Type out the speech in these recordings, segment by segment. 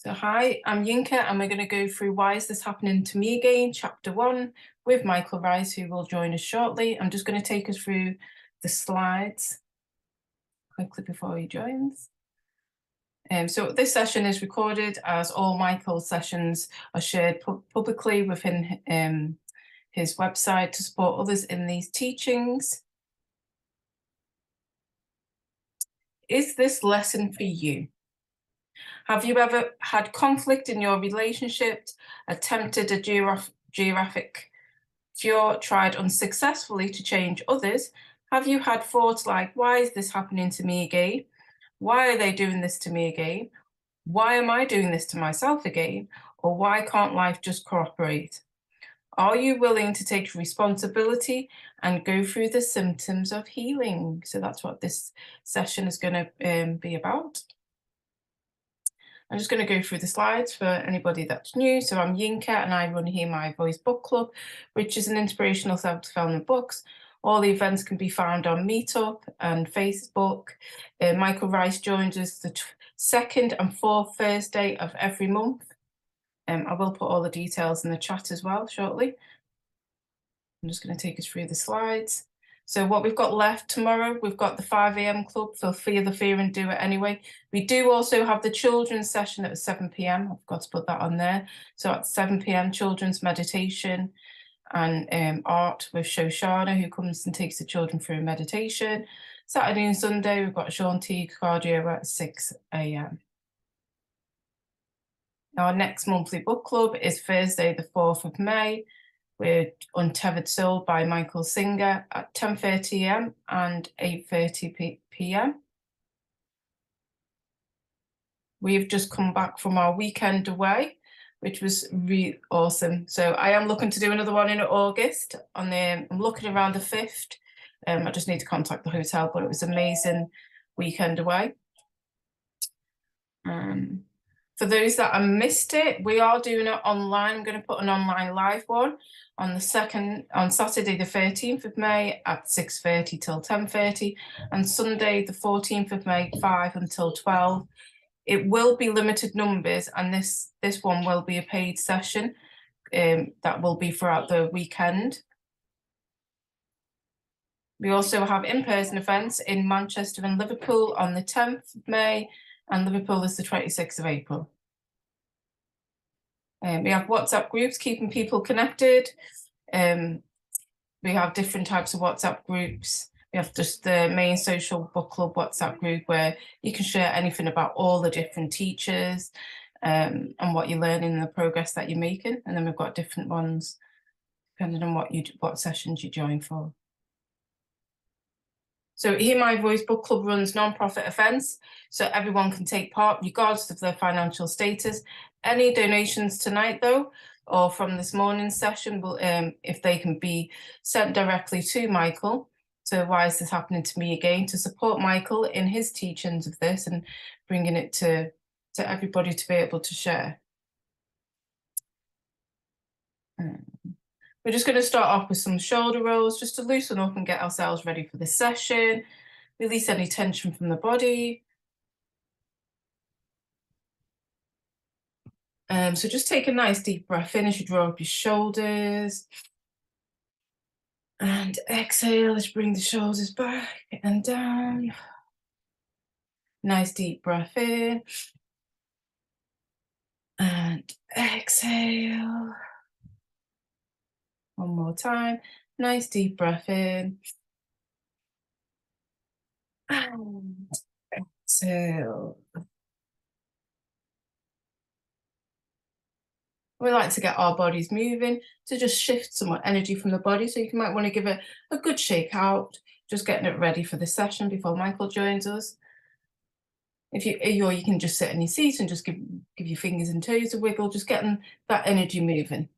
So hi, I'm Yinka and we're going to go through Why Is This Happening to Me Again, Chapter 1 with Michael Rice, who will join us shortly. I'm just going to take us through the slides quickly before he joins. So this session is recorded, as all Michael's sessions are shared publicly within his website to support others in these teachings. Is this lesson for you? Have you ever had conflict in your relationships, attempted a geographic cure, tried unsuccessfully to change others? Have you had thoughts like, why is this happening to me again? Why are they doing this to me again? Why am I doing this to myself again? Or why can't life just cooperate? Are you willing to take responsibility and go through the symptoms of healing? So that's what this session is going to be about. I'm just going to go through the slides for anybody that's new. So I'm Yinka and I run Hear My Voice Book Club, which is an inspirational self-development books. All the events can be found on Meetup and Facebook. Michael Rice joins us the second and fourth Thursday of every month. I will put all the details in the chat as well shortly. I'm just going to take us through the slides. So what we've got left tomorrow, we've got the 5 AM club for Fear the Fear and Do It Anyway. We do also have the children's session at 7 PM. I've got to put that on there. So at 7 PM, children's meditation and art with Shoshana, who comes and takes the children through meditation. Saturday and Sunday, we've got Sean T cardio at 6 AM. Our next monthly book club is Thursday, the 4th of May. With Untethered Soul by Michael Singer at 10:30 AM and 8:30 PM. We've just come back from our weekend away, which was really awesome. So I am looking to do another one in August. I'm looking around the 5th. I just need to contact the hotel, but it was an amazing weekend away. For those that have missed it, we are doing it online. I'm going to put an online live one on Saturday the 13th of May at 6:30 till 10:30, and Sunday the 14th of May 5 until 12. It will be limited numbers, and this one will be a paid session that will be throughout the weekend. We also have in-person events in Manchester and Liverpool on the 10th of May, and Liverpool is the 26th of April. We have WhatsApp groups keeping people connected. We have different types of WhatsApp groups. We have just the main social book club WhatsApp group where you can share anything about all the different teachers and what you're learning and the progress that you're making. And then we've got different ones depending on what sessions you join for. So Hear My Voice Book Club runs non-profit events, so everyone can take part regardless of their financial status. Any donations tonight, though, or from this morning's session, will, if they can be sent directly to Michael. So why is this happening to me again? To support Michael in his teachings of this and bringing it to everybody to be able to share. We're just going to start off with some shoulder rolls just to loosen up and get ourselves ready for this session. Release any tension from the body. So just take a nice deep breath in as you draw up your shoulders. And exhale as you bring the shoulders back and down. Nice deep breath in. And exhale. One more time. Nice deep breath in. And exhale. We like to get our bodies moving to just shift some more energy from the body. So you might want to give it a good shake out, just getting it ready for the session before Michael joins us. Or you can just sit in your seat and just give your fingers and toes a wiggle, just getting that energy moving.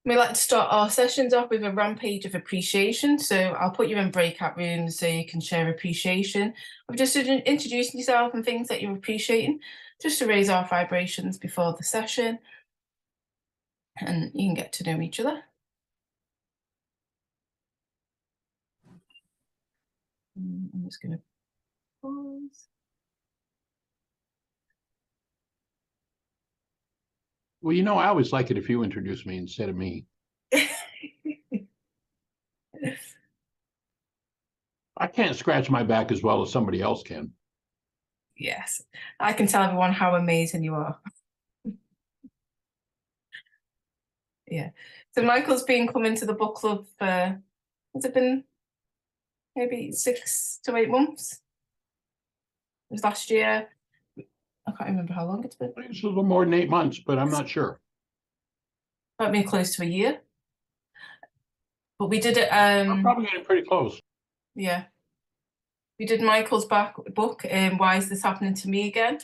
We like to start our sessions off with a rampage of appreciation. So I'll put you in breakout rooms so you can share appreciation of just introducing yourself and things that you're appreciating, just to raise our vibrations before the session. And you can get to know each other. I'm just going to pause. Well, you know, I always like it if you introduce me instead of me. I can't scratch my back as well as somebody else can. Yes, I can tell everyone how amazing you are. Yeah. So Michael's been coming to the book club for, has it been maybe 6 to 8 months? It was last year. I can't remember how long it's been. It's a little more than 8 months, but I'm not sure. Might be close to a year. But we did it. I'm probably getting pretty close. Yeah. We did Michael's book, Why Is This Happening to Me Again?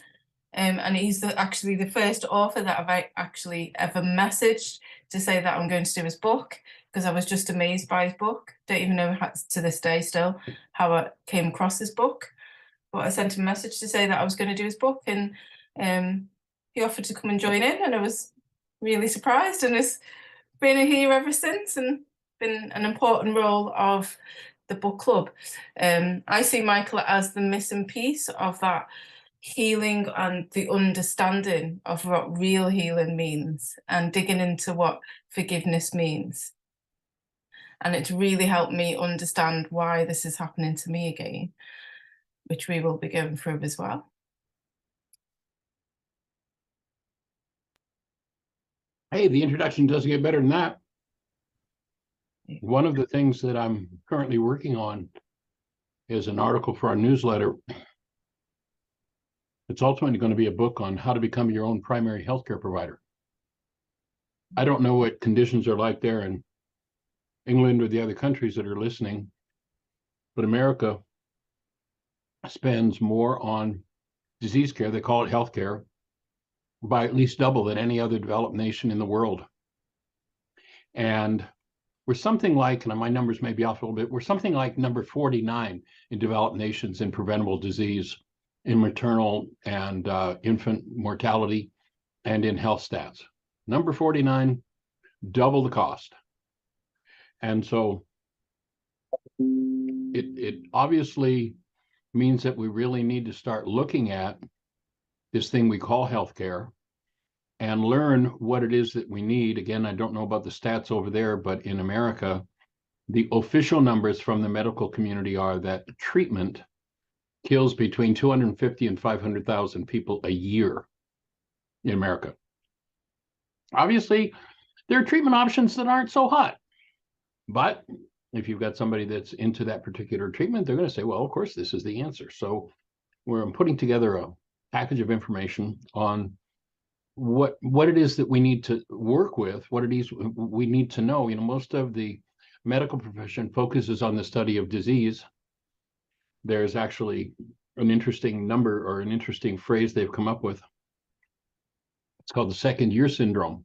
And he's actually the first author that I've actually ever messaged to say that I'm going to do his book, because I was just amazed by his book. Don't even know to this day still how I came across his book. But I sent him a message to say that I was going to do his book, and he offered to come and join in, and I was really surprised, and has been here ever since, and been an important role of the book club. I see Michael as the missing piece of that healing and the understanding of what real healing means, and digging into what forgiveness means. And it's really helped me understand why this is happening to me again, which we will be going through as well. Hey, the introduction doesn't get better than that. One of the things that I'm currently working on is an article for our newsletter. It's ultimately going to be a book on how to become your own primary healthcare provider. I don't know what conditions are like there in England or the other countries that are listening, but America spends more on disease care, they call it healthcare, by at least double than any other developed nation in the world. And we're something like, and my numbers may be off a little bit, we're something like number 49 in developed nations in preventable disease, in maternal and infant mortality, and in health stats. Number 49, double the cost. And so it obviously means that we really need to start looking at this thing we call healthcare and learn what it is that we need. Again, I don't know about the stats over there, but in America, the official numbers from the medical community are that treatment kills between 250 and 500,000 people a year in America. Obviously, there are treatment options that aren't so hot, but if you've got somebody that's into that particular treatment, they're going to say, well, of course, this is the answer. So we're putting together a package of information on what it is that we need to work with, what it is we need to know. You know, most of the medical profession focuses on the study of disease. There's actually an interesting number or an interesting phrase they've come up with. It's called the second year syndrome.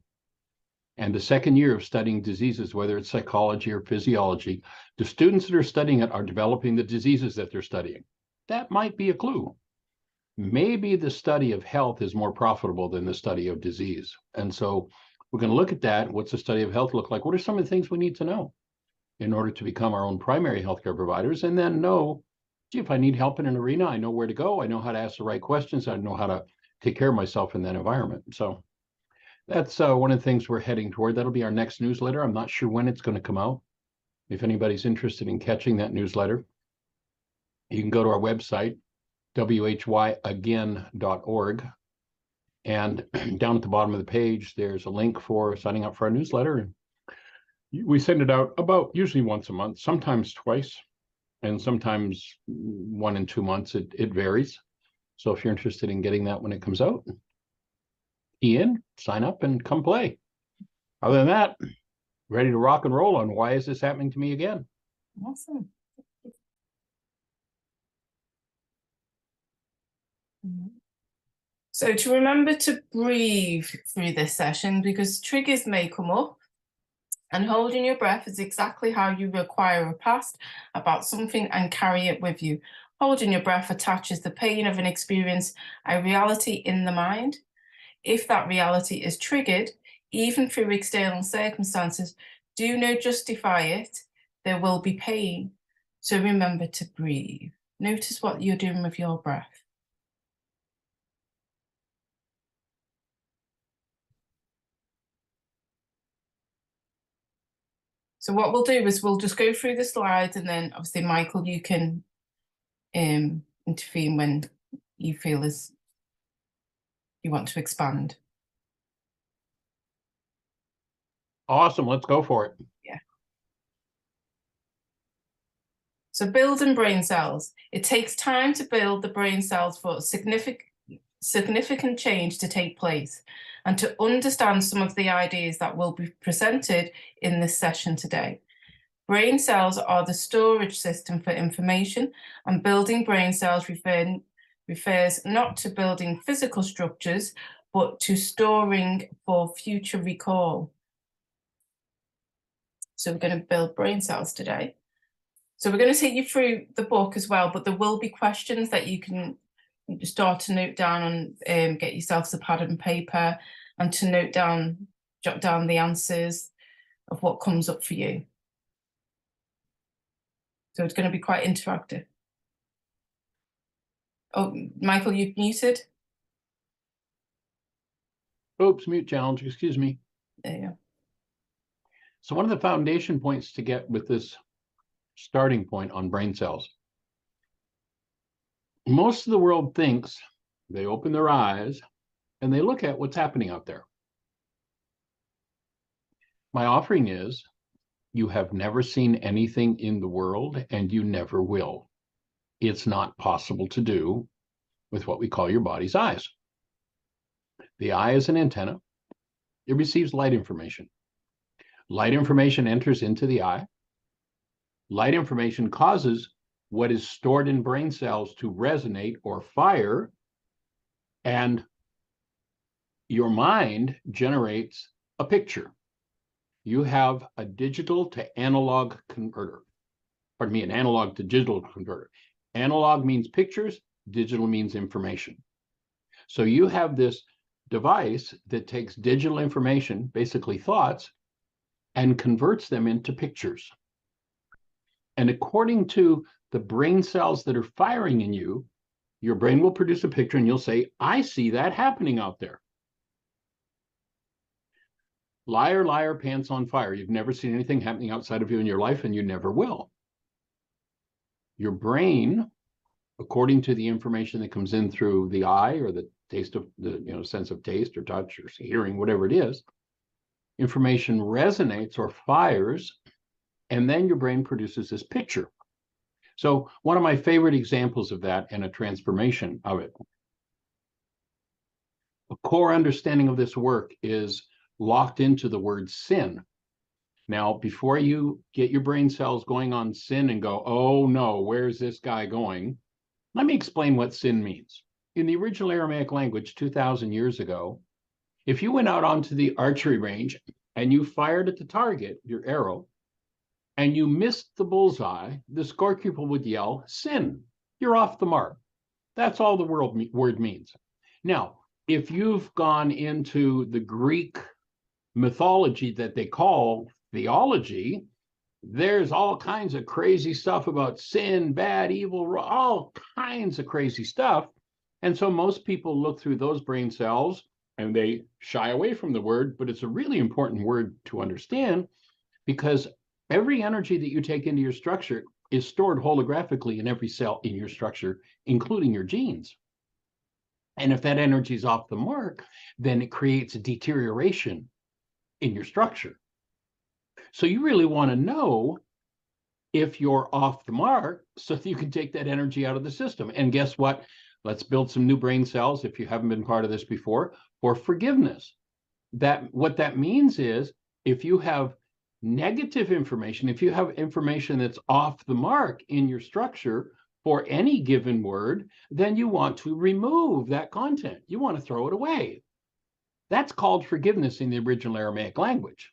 And the second year of studying diseases, whether it's psychology or physiology, the students that are studying it are developing the diseases that they're studying. That might be a clue. Maybe the study of health is more profitable than the study of disease. And so we're going to look at that. What's the study of health look like? What are some of the things we need to know in order to become our own primary healthcare providers? And then know, gee, if I need help in an arena, I know where to go. I know how to ask the right questions. I know how to take care of myself in that environment. So that's one of the things we're heading toward. That'll be our next newsletter. I'm not sure when it's going to come out. If anybody's interested in catching that newsletter, you can go to our website, whyagain.org. And down at the bottom of the page, there's a link for signing up for our newsletter. We send it out about usually once a month, sometimes twice, and sometimes 1 in 2 months. It varies. So if you're interested in getting that when it comes out, key in, sign up, and come play. Other than that, ready to rock and roll on Why Is This Happening to Me Again? Awesome. So to remember to breathe through this session, because triggers may come up. And holding your breath is exactly how you acquire a past about something and carry it with you. Holding your breath attaches the pain of an experience, a reality in the mind. If that reality is triggered, even through external circumstances, do not justify it. There will be pain. So remember to breathe. Notice what you're doing with your breath. So what we'll do is we'll just go through the slides, and then obviously, Michael, you can intervene when you feel as you want to expand. Awesome. Let's go for it. Yeah. So building brain cells. It takes time to build the brain cells for significant change to take place, and to understand some of the ideas that will be presented in this session today. Brain cells are the storage system for information, and building brain cells refers not to building physical structures, but to storing for future recall. So we're going to build brain cells today. So we're going to take you through the book as well, but there will be questions that you can start to note down and get yourself some pad and paper, and to jot down the answers of what comes up for you. So it's going to be quite interactive. Oh, Michael, you've muted. Oops, mute challenge, excuse me. There you go. So one of the foundation points to get with this starting point on brain cells, most of the world thinks they open their eyes and they look at what's happening out there. My offering is, you have never seen anything in the world, and you never will. It's not possible to do with what we call your body's eyes. The eye is an antenna. It receives light information. Light information enters into the eye. Light information causes what is stored in brain cells to resonate or fire, and your mind generates a picture. You have a digital to analog converter. Pardon me, an analog to digital converter. Analog means pictures, digital means information. So you have this device that takes digital information, basically thoughts, and converts them into pictures. And according to the brain cells that are firing in you, your brain will produce a picture and you'll say, I see that happening out there. Liar, liar, pants on fire. You've never seen anything happening outside of you in your life, and you never will. Your brain, according to the information that comes in through the eye, or the taste of the sense of taste or touch or hearing, whatever it is, information resonates or fires, and then your brain produces this picture. So one of my favorite examples of that, and a transformation of it, a core understanding of this work is locked into the word sin. Now, before you get your brain cells going on sin and go, oh no, where's this guy going? Let me explain what sin means. In the original Aramaic language 2,000 years ago, if you went out onto the archery range and you fired at the target, your arrow, and you missed the bullseye, the scorekeeper would yell, sin, you're off the mark. That's all the word means. Now, if you've gone into the Greek mythology that they call theology, there's all kinds of crazy stuff about sin, bad, evil, all kinds of crazy stuff. And so most people look through those brain cells and they shy away from the word, but it's a really important word to understand, because every energy that you take into your structure is stored holographically in every cell in your structure, including your genes. And if that energy is off the mark, then it creates a deterioration in your structure. So you really want to know if you're off the mark so that you can take that energy out of the system. And guess what? Let's build some new brain cells, if you haven't been part of this before, for forgiveness. What that means is, if you have negative information, if you have information that's off the mark in your structure for any given word, then you want to remove that content. You want to throw it away. That's called forgiveness in the original Aramaic language.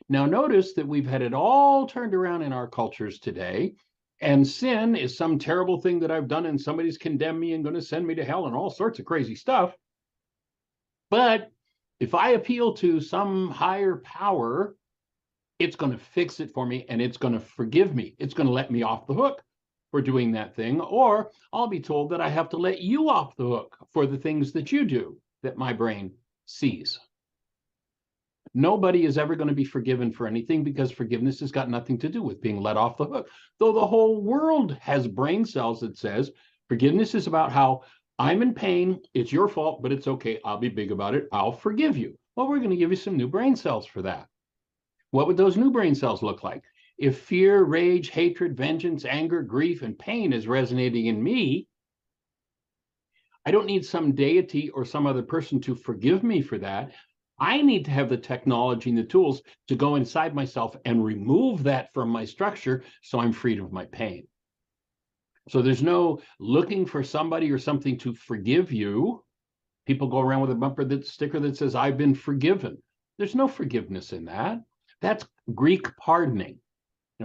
Now, notice that we've had it all turned around in our cultures today. And sin is some terrible thing that I've done, and somebody's condemned me and going to send me to hell and all sorts of crazy stuff. But if I appeal to some higher power, it's going to fix it for me and it's going to forgive me. It's going to let me off the hook for doing that thing. Or I'll be told that I have to let you off the hook for the things that you do that my brain sees. Nobody is ever going to be forgiven for anything, because forgiveness has got nothing to do with being let off the hook. Though the whole world has brain cells that says forgiveness is about how I'm in pain, it's your fault, but it's okay, I'll be big about it, I'll forgive you. Well, we're going to give you some new brain cells for that. What would those new brain cells look like? If fear, rage, hatred, vengeance, anger, grief, and pain is resonating in me, I don't need some deity or some other person to forgive me for that. I need to have the technology and the tools to go inside myself and remove that from my structure so I'm freed of my pain. So there's no looking for somebody or something to forgive you. People go around with a sticker that says, I've been forgiven. There's no forgiveness in that. That's Greek pardoning.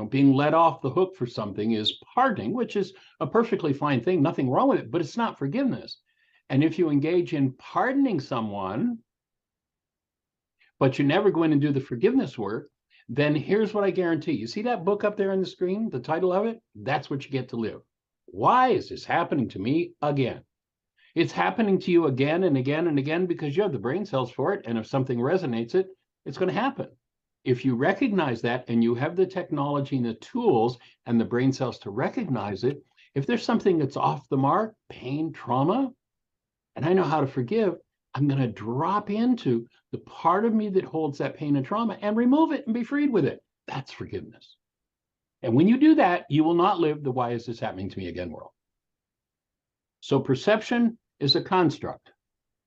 Being let off the hook for something is pardoning, which is a perfectly fine thing, nothing wrong with it, but it's not forgiveness. And if you engage in pardoning someone, but you never go in and do the forgiveness work, then here's what I guarantee. You see that book up there on the screen, the title of it? That's what you get to live. Why is this happening to me again? It's happening to you again and again and again because you have the brain cells for it. And if something resonates it's going to happen. If you recognize that and you have the technology and the tools and the brain cells to recognize it, if there's something that's off the mark, pain, trauma, and I know how to forgive, I'm going to drop into the part of me that holds that pain and trauma and remove it and be freed with it. That's forgiveness. And when you do that, you will not live the why is this happening to me again world. So perception is a construct.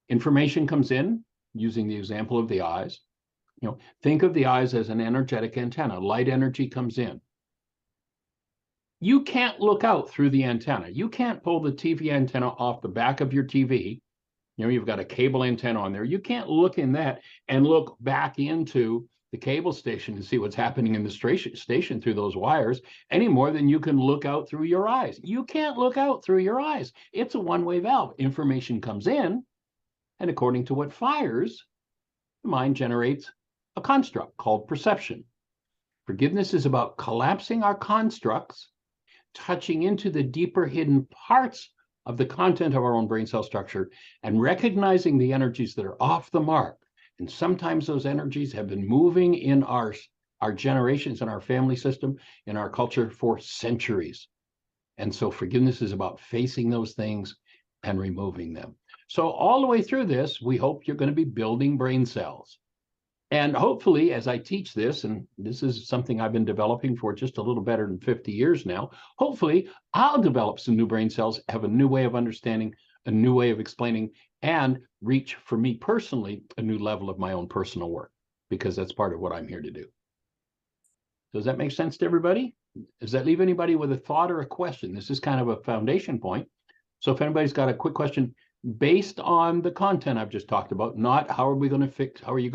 Information comes in using the example of the eyes. Think of the eyes as an energetic antenna. Light energy comes in. You can't look out through the antenna. You can't pull the TV antenna off the back of your TV. You've got a cable antenna on there. You can't look in that and look back into the cable station to see what's happening in the station through those wires any more than you can look out through your eyes. You can't look out through your eyes. It's a one-way valve. Information comes in, and according to what fires, the mind generates a construct called perception. Forgiveness is about collapsing our constructs, touching into the deeper hidden parts of the content of our own brain cell structure, and recognizing the energies that are off the mark. And sometimes those energies have been moving in our generations, in our family system, in our culture for centuries. And so forgiveness is about facing those things and removing them. So all the way through this, we hope you're going to be building brain cells. And hopefully, as I teach this, and this is something I've been developing for just a little better than 50 years now, hopefully I'll develop some new brain cells, have a new way of understanding, a new way of explaining, and reach, for me personally, a new level of my own personal work, because that's part of what I'm here to do. Does that make sense to everybody? Does that leave anybody with a thought or a question? This is kind of a foundation point. So if anybody's got a quick question, based on the content I've just talked about, not how are you going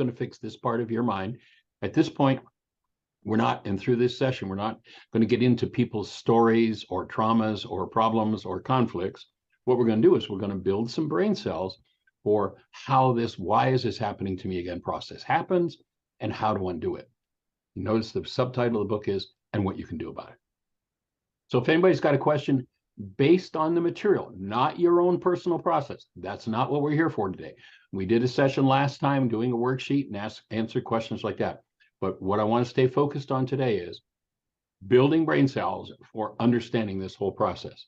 to fix this part of your mind? At this point, we're not, and through this session, we're not going to get into people's stories or traumas or problems or conflicts. What we're going to do is we're going to build some brain cells for how this why is this happening to me again process happens and how to undo it. You notice the subtitle of the book is, and what you can do about it. So if anybody's got a question, based on the material, not your own personal process. That's not what we're here for today. We did a session last time doing a worksheet and answer questions like that. But what I want to stay focused on today is building brain cells for understanding this whole process.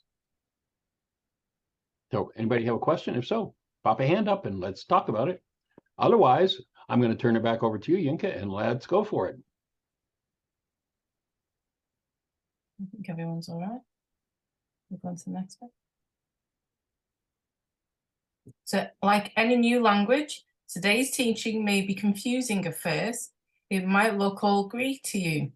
So anybody have a question? If so, pop a hand up and let's talk about it. Otherwise, I'm going to turn it back over to you, Yinka, and let's go for it. I think everyone's all right. Move on to the next one. So, like any new language, today's teaching may be confusing at first. It might look all Greek to you.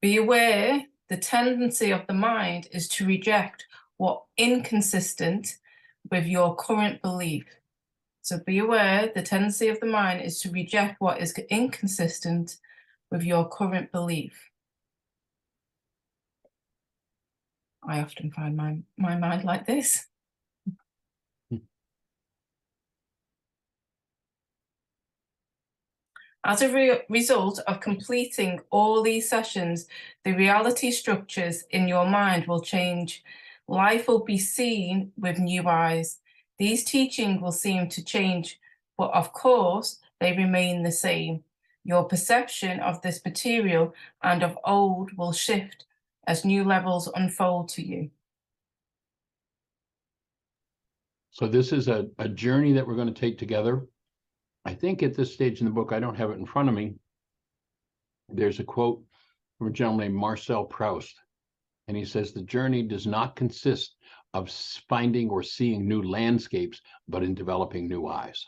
Be aware the tendency of the mind is to reject what's inconsistent with your current belief. So be aware the tendency of the mind is to reject what is inconsistent with your current belief. I often find my mind like this. As a result of completing all these sessions, the reality structures in your mind will change. Life will be seen with new eyes. These teachings will seem to change, but of course, they remain the same. Your perception of this material and of old will shift as new levels unfold to you. So this is a journey that we're going to take together. I think at this stage in the book, I don't have it in front of me. There's a quote from a gentleman named Marcel Proust, and he says, the journey does not consist of finding or seeing new landscapes, but in developing new eyes,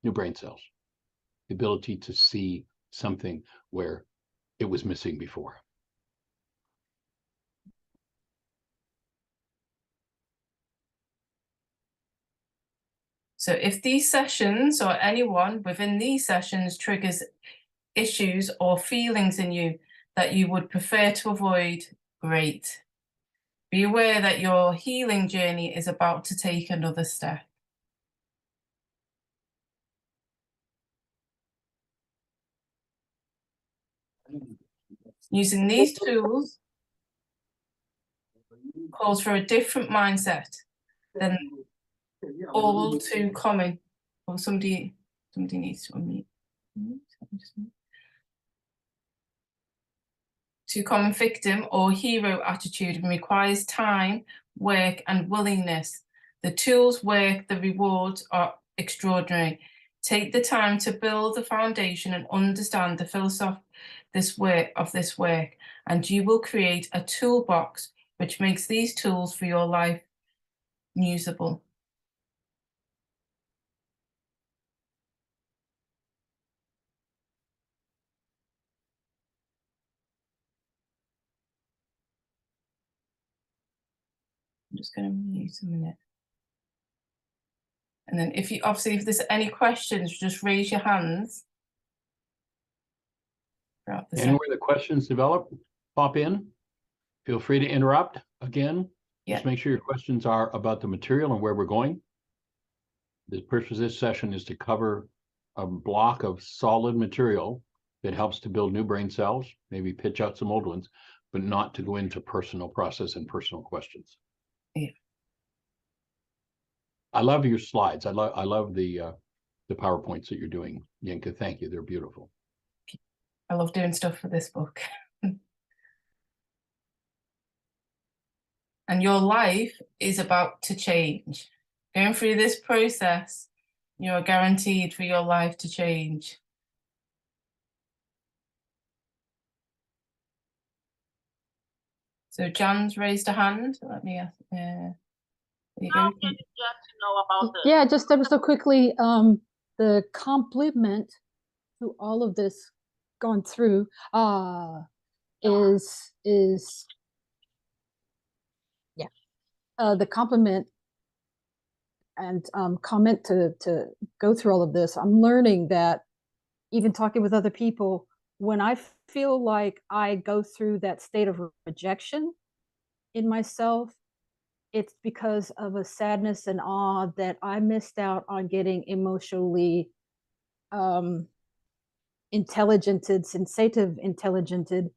new brain cells, the ability to see something where it was missing before. So if these sessions or anyone within these sessions triggers issues or feelings in you that you would prefer to avoid, great. Be aware that your healing journey is about to take another step. Using these tools calls for a different mindset than all too common. Or somebody needs to unmute. Too common victim or hero attitude and requires time, work, and willingness. The tools work, the rewards are extraordinary. Take the time to build the foundation and understand the philosophy of this work, and you will create a toolbox which makes these tools for your life usable. I'm just going to mute a minute. And then if there's any questions, just raise your hands. Anywhere the questions develop, pop in. Feel free to interrupt again. Just make sure your questions are about the material and where we're going. The purpose of this session is to cover a block of solid material that helps to build new brain cells, maybe pitch out some old ones, but not to go into personal process and personal questions. Yeah. I love your slides. I love the PowerPoints that you're doing, Yinka. Thank you. They're beautiful. I love doing stuff for this book. And your life is about to change. Going through this process, you're guaranteed for your life to change. So Jan's raised a hand. Let me ask. There you go. How can you get to know about this? Yeah, just ever so quickly, the compliment to all of this gone through is the compliment and comment to go through all of this. I'm learning that even talking with other people, when I feel like I go through that state of rejection in myself, it's because of a sadness and awe that I missed out on getting emotionally sensitive intelligented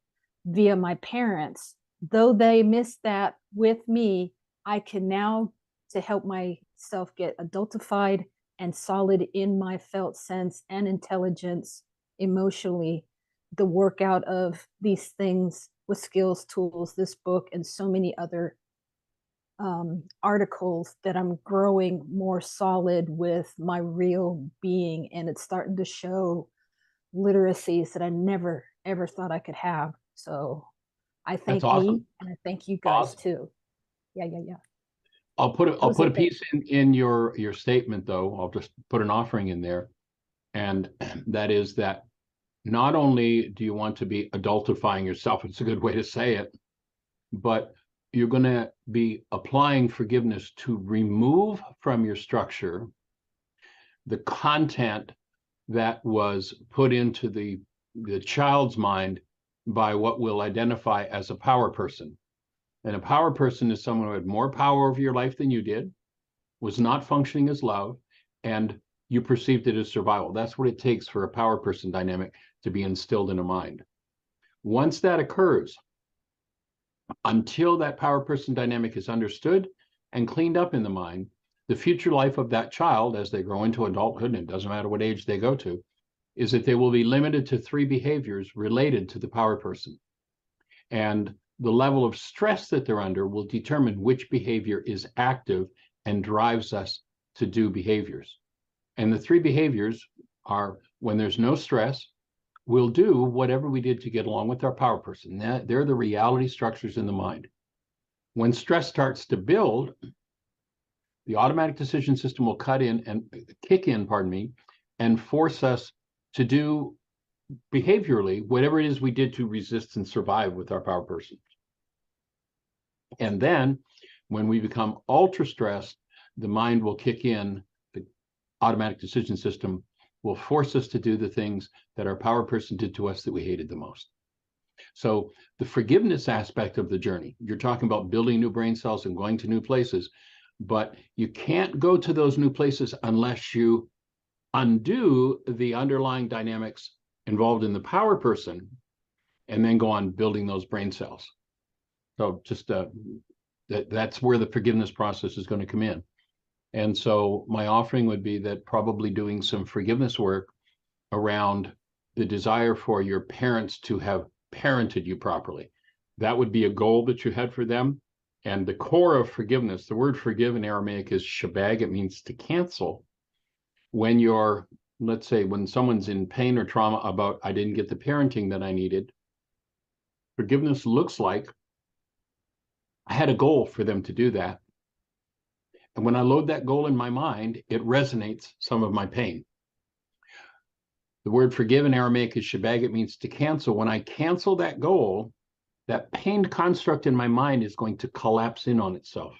via my parents. Though they missed that with me, I can now, to help myself get adultified and solid in my felt sense and intelligence emotionally, the workout of these things with skills, tools, this book, and so many other articles, that I'm growing more solid with my real being, and it's starting to show literacies that I never ever thought I could have. So I thank me, and I thank you guys too. Yeah. I'll put a piece in your statement, though. I'll just put an offering in there, and that is that not only do you want to be adultifying yourself, it's a good way to say it, but you're going to be applying forgiveness to remove from your structure the content that was put into the child's mind by what we'll identify as a power person. And a power person is someone who had more power over your life than you did, was not functioning as love, and you perceived it as survival. That's what it takes for a power person dynamic to be instilled in a mind. Once that occurs, until that power person dynamic is understood and cleaned up in the mind, the future life of that child as they grow into adulthood, and it doesn't matter what age they go to, is that they will be limited to 3 behaviors related to the power person. And the level of stress that they're under will determine which behavior is active and drives us to do behaviors. And the 3 behaviors are: when there's no stress, we'll do whatever we did to get along with our power person. They're the reality structures in the mind. When stress starts to build, the automatic decision system will kick in, and force us to do behaviorally whatever it is we did to resist and survive with our power person. And then when we become ultra stressed, the mind will kick in, the automatic decision system will force us to do the things that our power person did to us that we hated the most. So the forgiveness aspect of the journey, you're talking about building new brain cells and going to new places, but you can't go to those new places unless you undo the underlying dynamics involved in the power person and then go on building those brain cells. So just that's where the forgiveness process is going to come in. And so my offering would be that probably doing some forgiveness work around the desire for your parents to have parented you properly. That would be a goal that you had for them. And the core of forgiveness, the word forgive in Aramaic is shabag. It means to cancel. When you're, let's say, when someone's in pain or trauma about, I didn't get the parenting that I needed, forgiveness looks like I had a goal for them to do that. And when I load that goal in my mind, it resonates some of my pain. The word forgive in Aramaic is shabag. It means to cancel. When I cancel that goal, that pained construct in my mind is going to collapse in on itself.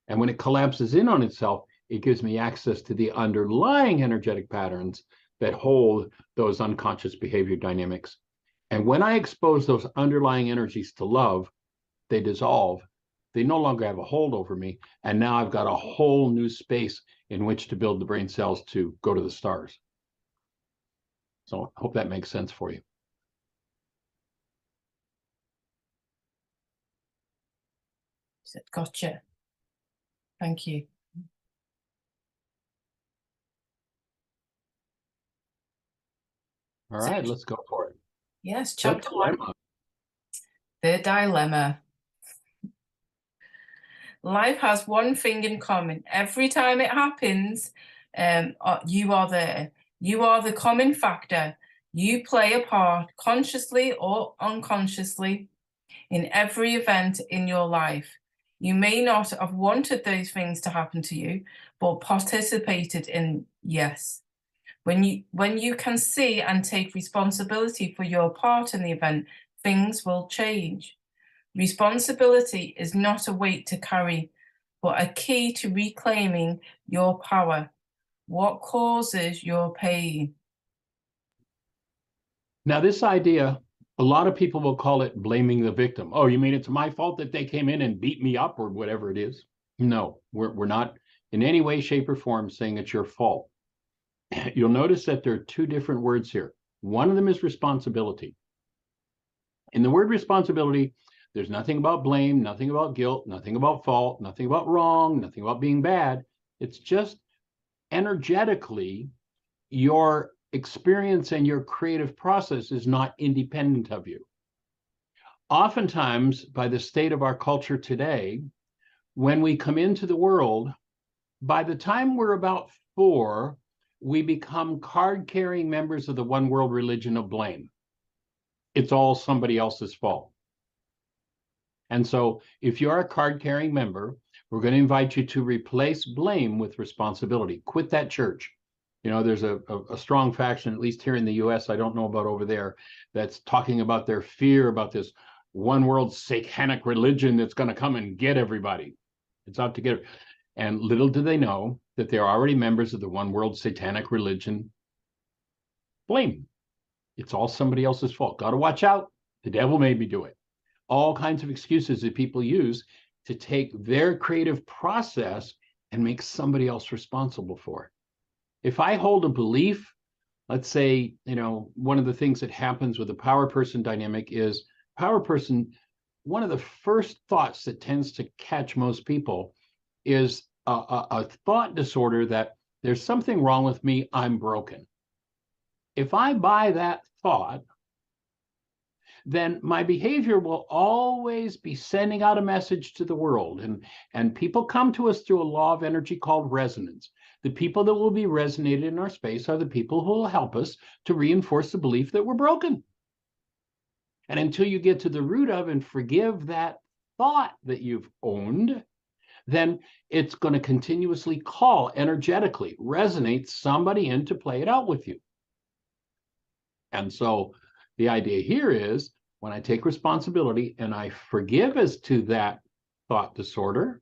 And when it collapses in on itself, it gives me access to the underlying energetic patterns that hold those unconscious behavior dynamics. And when I expose those underlying energies to love, they dissolve. They no longer have a hold over me. And now I've got a whole new space in which to build the brain cells to go to the stars. So I hope that makes sense for you. Gotcha. Thank you. All right, let's go for it. Yes, chapter 1. The dilemma. Life has one thing in common. Every time it happens, you are there. You are the common factor. You play a part, consciously or unconsciously, in every event in your life. You may not have wanted those things to happen to you, but participated in, yes. When you can see and take responsibility for your part in the event, things will change. Responsibility is not a weight to carry, but a key to reclaiming your power. What causes your pain? Now, this idea, a lot of people will call it blaming the victim. Oh, you mean it's my fault that they came in and beat me up or whatever it is? No, we're not in any way, shape, or form saying it's your fault. You'll notice that there are 2 different words here. One of them is responsibility. In the word responsibility, there's nothing about blame, nothing about guilt, nothing about fault, nothing about wrong, nothing about being bad. It's just energetically, your experience and your creative process is not independent of you. Oftentimes, by the state of our culture today, when we come into the world, by the time we're about 4, we become card-carrying members of the one world religion of blame. It's all somebody else's fault. And so if you're a card-carrying member, we're going to invite you to replace blame with responsibility. Quit that church. You know, there's a strong faction, at least here in the US, I don't know about over there, that's talking about their fear about this one world satanic religion that's going to come and get everybody. It's out to get it. And little do they know that they're already members of the one world satanic religion, blame. It's all somebody else's fault. Got to watch out. The devil made me do it. All kinds of excuses that people use to take their creative process and make somebody else responsible for it. If I hold a belief, let's say, one of the things that happens with the power person dynamic is power person, one of the first thoughts that tends to catch most people is a thought disorder that there's something wrong with me, I'm broken. If I buy that thought, then my behavior will always be sending out a message to the world. And people come to us through a law of energy called resonance. The people that will be resonated in our space are the people who will help us to reinforce the belief that we're broken. And until you get to the root of and forgive that thought that you've owned, then it's going to continuously call energetically, resonate somebody in to play it out with you. And so the idea here is when I take responsibility and I forgive as to that thought disorder,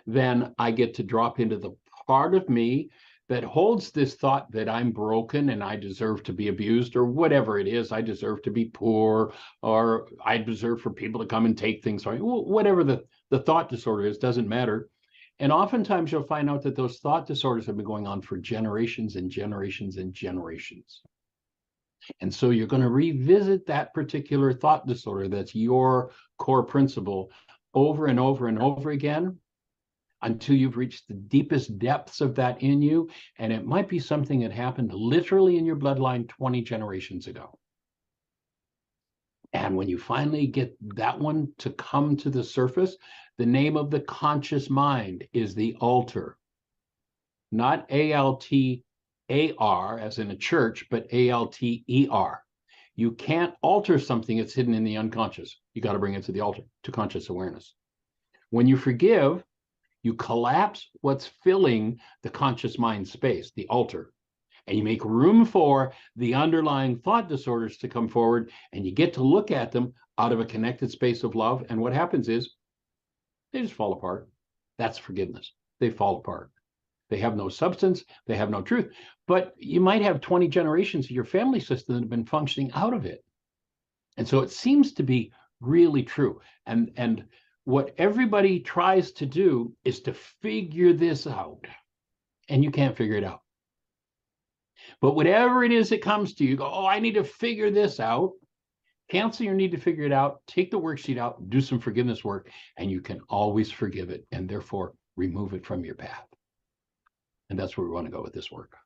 then I get to drop into the part of me that holds this thought that I'm broken and I deserve to be abused, or whatever it is. I deserve to be poor, or I deserve for people to come and take things from me. Whatever the thought disorder is, doesn't matter. And oftentimes you'll find out that those thought disorders have been going on for generations and generations and generations. And so you're going to revisit that particular thought disorder that's your core principle over and over and over again until you've reached the deepest depths of that in you. And it might be something that happened literally in your bloodline 20 generations ago. And when you finally get that one to come to the surface, the name of the conscious mind is the altar, not A-L-T-A-R as in a church, but A-L-T-E-R. You can't alter something that's hidden in the unconscious. You got to bring it to the altar, to conscious awareness. When you forgive, you collapse what's filling the conscious mind space, the altar, and you make room for the underlying thought disorders to come forward, and you get to look at them out of a connected space of love. And what happens is they just fall apart. That's forgiveness. They fall apart. They have no substance. They have no truth. But you might have 20 generations of your family system that have been functioning out of it. And so it seems to be really true. And what everybody tries to do is to figure this out. And you can't figure it out. But whatever it is that comes to you, go, oh, I need to figure this out. Cancel your need to figure it out. Take the worksheet out, do some forgiveness work, and you can always forgive it and therefore remove it from your path. And that's where we want to go with this work.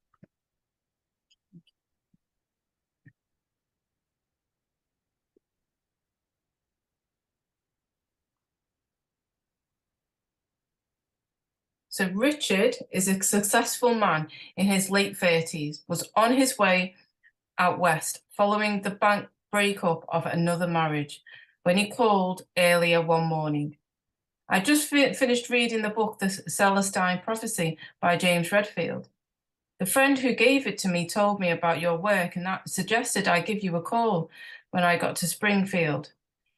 So Richard is a successful man in his late 30s, was on his way out west following the bank breakup of another marriage when he called earlier one morning. I just finished reading the book, The Celestine Prophecy by James Redfield. The friend who gave it to me told me about your work and that suggested I give you a call when I got to Springfield.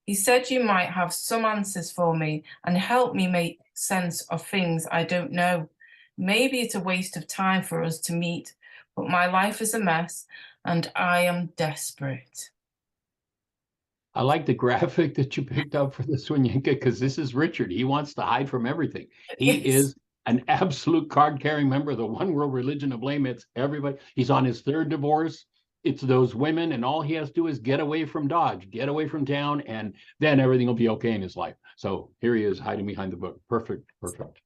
He said you might have some answers for me and help me make sense of things I don't know. Maybe it's a waste of time for us to meet, but my life is a mess and I am desperate. I like the graphic that you picked up for this one, Yinka, because this is Richard. He wants to hide from everything. He is an absolute card-carrying member of the one world religion of blame. It's everybody. He's on his third divorce. It's those women, and all he has to do is get away from Dodge, get away from town, and then everything will be okay in his life. So here he is hiding behind the book. Perfect, perfect.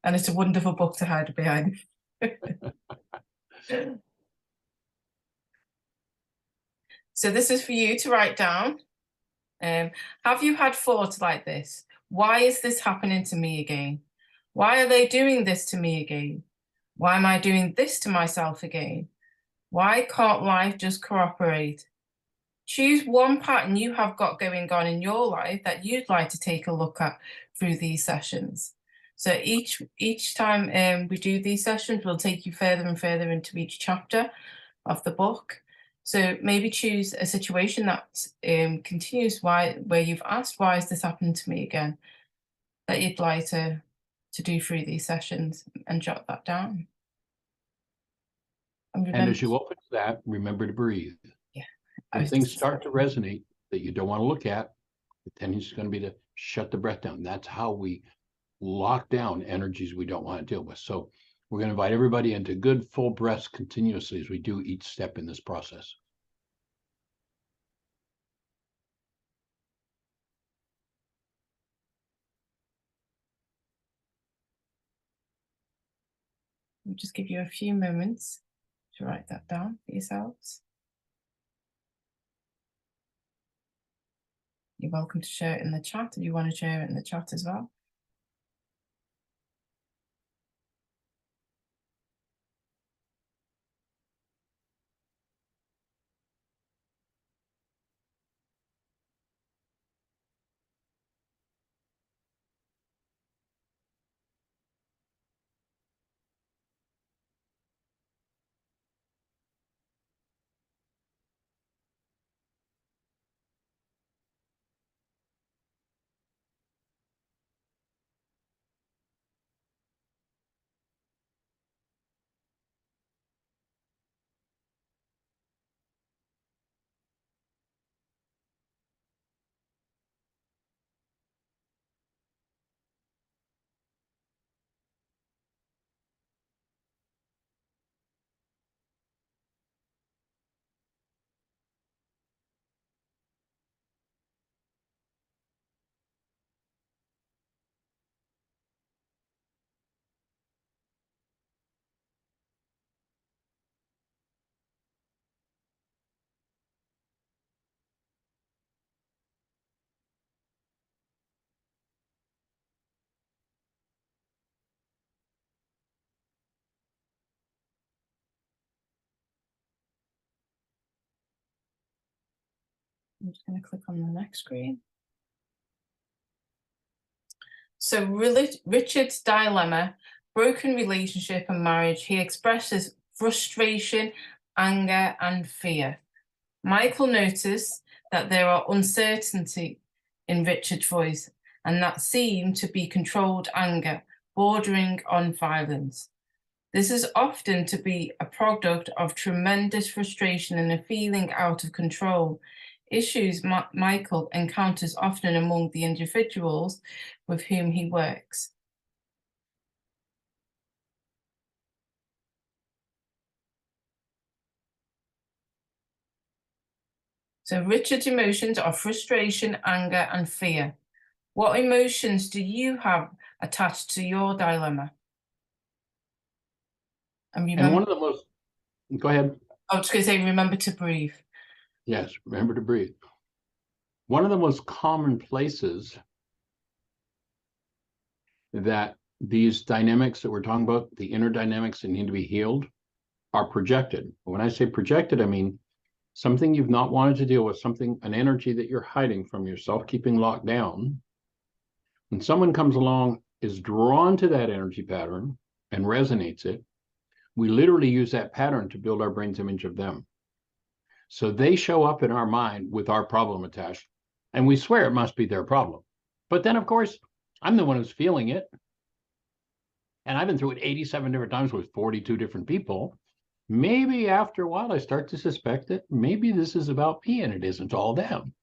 And it's a wonderful book to hide behind. So this is for you to write down. Have you had thoughts like this? Why is this happening to me again? Why are they doing this to me again? Why am I doing this to myself again? Why can't life just cooperate? Choose one pattern you have got going on in your life that you'd like to take a look at through these sessions. So each time we do these sessions, we'll take you further and further into each chapter of the book. So maybe choose a situation that continues where you've asked, why is this happening to me again? That you'd like to to do through these sessions and jot that down. And And remember, as you open that, remember to breathe. I When was things just- start to resonate that you don't want to look at, the tendency is going to be to shut the breath down. That's how we lock down energies we don't want to deal with. So we're going to invite everybody into good full breaths continuously as we do each step in this process. I'll just give you a few moments to write that down for yourselves. You're welcome to share it in the chat if you want to share it in the chat as well. I'm just going to click on the next screen. So Richard's dilemma, broken relationship and marriage. He expresses frustration, anger, and fear. Michael noticed that there are uncertainty in Richard's voice, and that seemed to be controlled anger, bordering on violence. This is often to be a product of tremendous frustration and a feeling out of control. Issues Michael encounters often among the individuals with whom he works. So Richard's emotions are frustration, anger, and fear. What emotions do you have attached to your dilemma? And remember, And one of the most, go ahead. I was going to say, remember to breathe. Yes, remember to breathe. One of the most common places that these dynamics that we're talking about, the inner dynamics that need to be healed, are projected. When I say projected, I mean something you've not wanted to deal with, something, an energy that you're hiding from yourself, keeping locked down. When someone comes along, is drawn to that energy pattern and resonates it, we literally use that pattern to build our brain's image of them. So they show up in our mind with our problem attached, and we swear it must be their problem. But then, of course, I'm the one who's feeling it. And I've been through it 87 different times with 42 different people. Maybe after a while, I start to suspect that maybe this is about me and it isn't all them.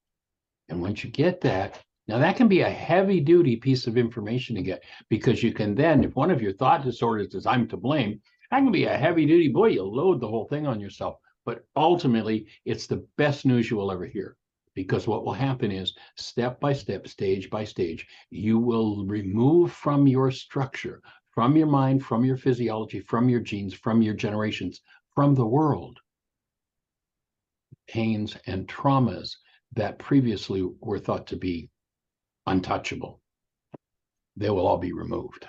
And once you get that, now that can be a heavy duty piece of information to get, because you can then, if one of your thought disorders is I'm to blame, that can be a heavy duty, boy, you load the whole thing on yourself. But ultimately, it's the best news you will ever hear. Because what will happen is step by step, stage by stage, you will remove from your structure, from your mind, from your physiology, from your genes, from your generations, from the world, pains and traumas that previously were thought to be untouchable. They will all be removed.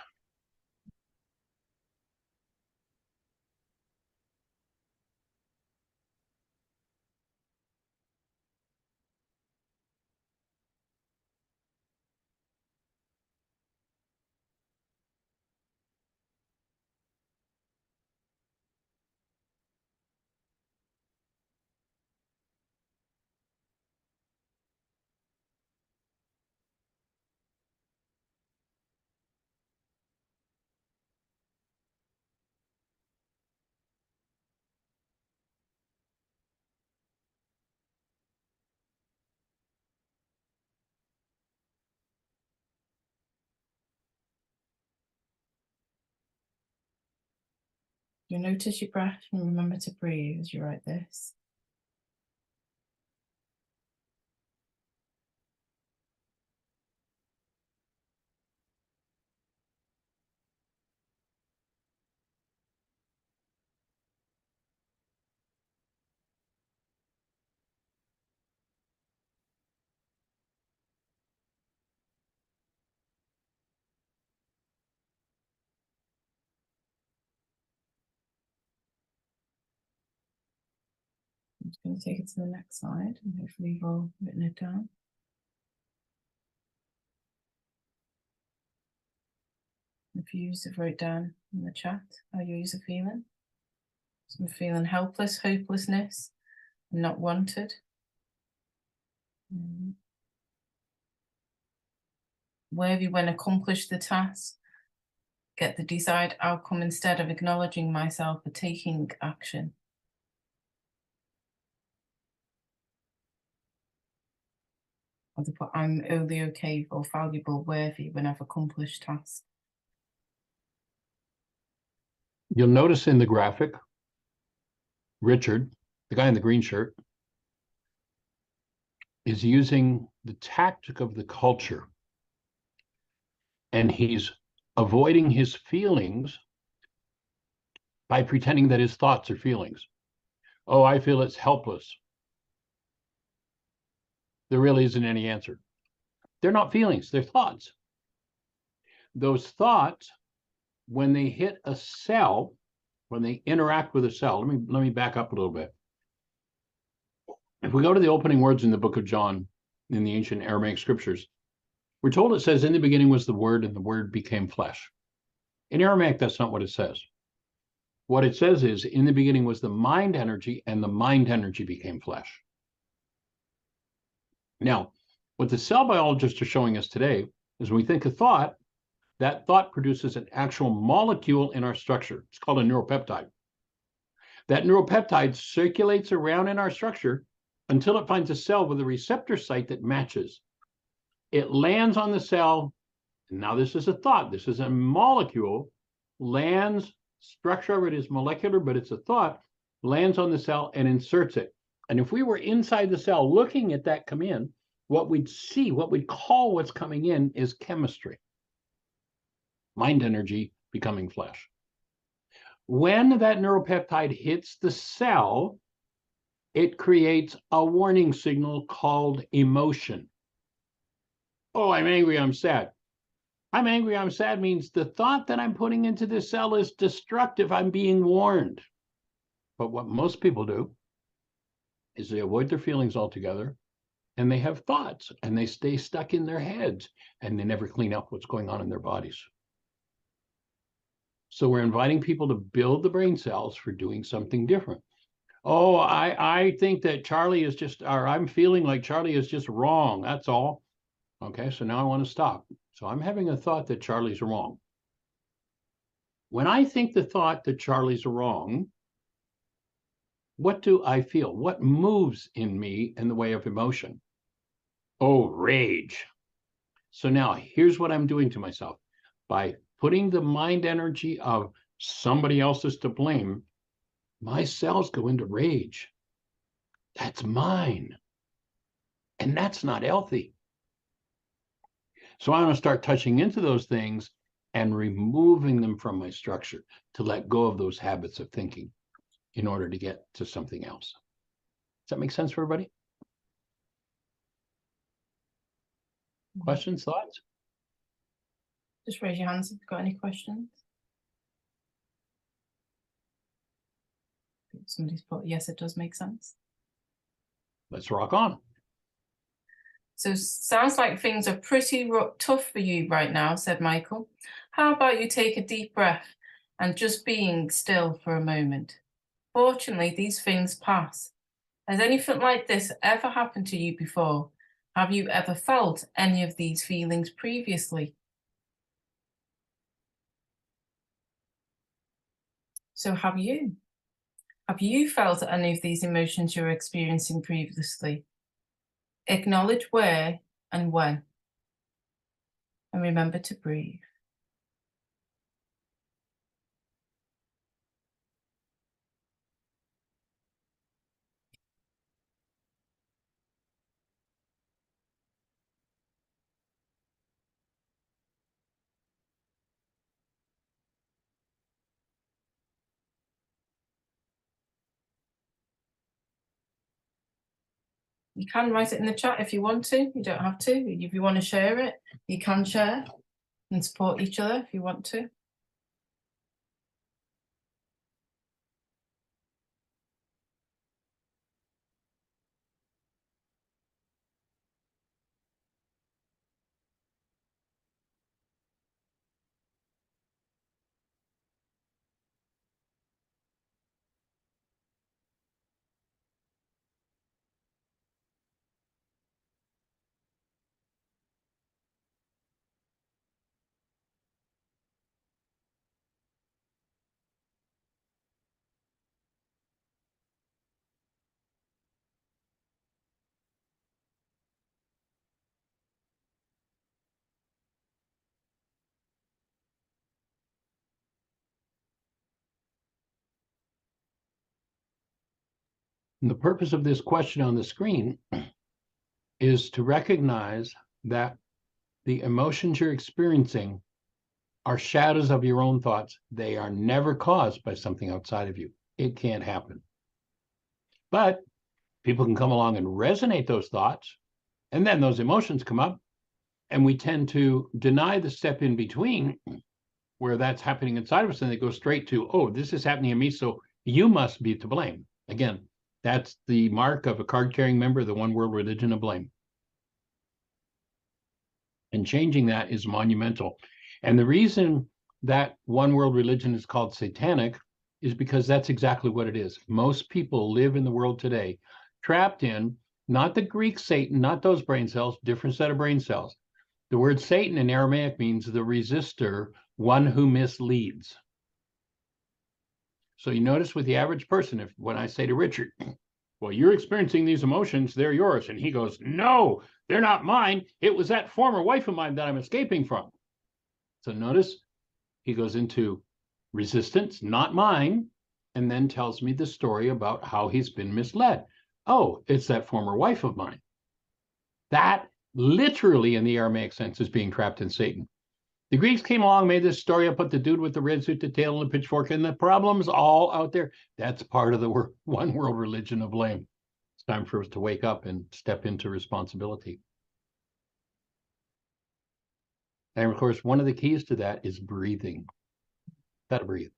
You'll notice your breath and remember to breathe as you write this. I'm just going to take it to the next slide and hopefully you've all written it down. If you use it, write down in the chat how you are feeling. So I'm feeling helpless, hopelessness, and not wanted. Where you when accomplish the task, get the desired outcome instead of acknowledging myself for taking action. Or to put I'm only okay or valuable, worthy when I've accomplished tasks. You'll notice in the graphic, Richard, the guy in the green shirt, is using the tactic of the culture. And he's avoiding his feelings by pretending that his thoughts are feelings. Oh, I feel it's helpless. There really isn't any answer. They're not feelings, they're thoughts. Those thoughts, when they hit a cell, when they interact with a cell, let me back up a little bit. If we go to the opening words in the book of John, in the ancient Aramaic scriptures, we're told it says, in the beginning was the Word, and the Word became flesh. In Aramaic, that's not what it says. What it says is, in the beginning was the mind energy, and the mind energy became flesh. Now, what the cell biologists are showing us today is when we think of thought, that thought produces an actual molecule in our structure. It's called a neuropeptide. That neuropeptide circulates around in our structure until it finds a cell with a receptor site that matches. It lands on the cell, and now this is a thought, this is a molecule, lands, structure of it is molecular, but it's a thought, lands on the cell and inserts it. And if we were inside the cell looking at that come in, what we'd see, what we'd call what's coming in is chemistry. Mind energy becoming flesh. When that neuropeptide hits the cell, it creates a warning signal called emotion. Oh, I'm angry, I'm sad. I'm angry, I'm sad means the thought that I'm putting into this cell is destructive. I'm being warned. But what most people do is they avoid their feelings altogether, and they have thoughts, and they stay stuck in their heads, and they never clean up what's going on in their bodies. So we're inviting people to build the brain cells for doing something different. Oh, I think that Charlie is just, or I'm feeling like Charlie is just wrong. That's all. Okay, so now I want to stop. So I'm having a thought that Charlie's wrong. When I think the thought that Charlie's wrong, what do I feel? What moves in me in the way of emotion? Oh, rage. So now here's what I'm doing to myself. By putting the mind energy of somebody else is to blame, my cells go into rage. That's mine. And that's not healthy. So I want to start touching into those things and removing them from my structure to let go of those habits of thinking in order to get to something else. Does that make sense for everybody? Questions, thoughts? Just raise your hands if you've got any questions. Somebody's put, yes, it does make sense. Let's rock on. So sounds like things are pretty tough for you right now, said Michael. How about you take a deep breath and just being still for a moment? Fortunately, these things pass. Has anything like this ever happened to you before? Have you ever felt any of these feelings previously? So have you? Have you felt any of these emotions you're experiencing previously? Acknowledge where and when. And remember to breathe. You can write it in the chat if you want to. You don't have to. If you want to share it, you can share and support each other if you want to. And the purpose of this question on the screen is to recognize that the emotions you're experiencing are shadows of your own thoughts. They are never caused by something outside of you. It can't happen. But people can come along and resonate those thoughts, and then those emotions come up, and we tend to deny the step in between where that's happening inside of us, and they go straight to, oh, this is happening to me, so you must be to blame. Again, that's the mark of a card-carrying member of the one world religion of blame. And changing that is monumental. And the reason that one world religion is called satanic is because that's exactly what it is. Most people live in the world today trapped in, not the Greek Satan, not those brain cells, different set of brain cells. The word Satan in Aramaic means the resistor, one who misleads. So you notice with the average person, when I say to Richard, well, you're experiencing these emotions, they're yours. And he goes, no, they're not mine. It was that former wife of mine that I'm escaping from. So notice he goes into resistance, not mine, and then tells me the story about how he's been misled. Oh, it's that former wife of mine. That literally in the Aramaic sense is being trapped in Satan. The Greeks came along, made this story up, put the dude with the red suit, the tail, and the pitchfork, and the problem's all out there. That's part of the one world religion of blame. It's time for us to wake up and step into responsibility. And of course, one of the keys to that is breathing. Gotta breathe.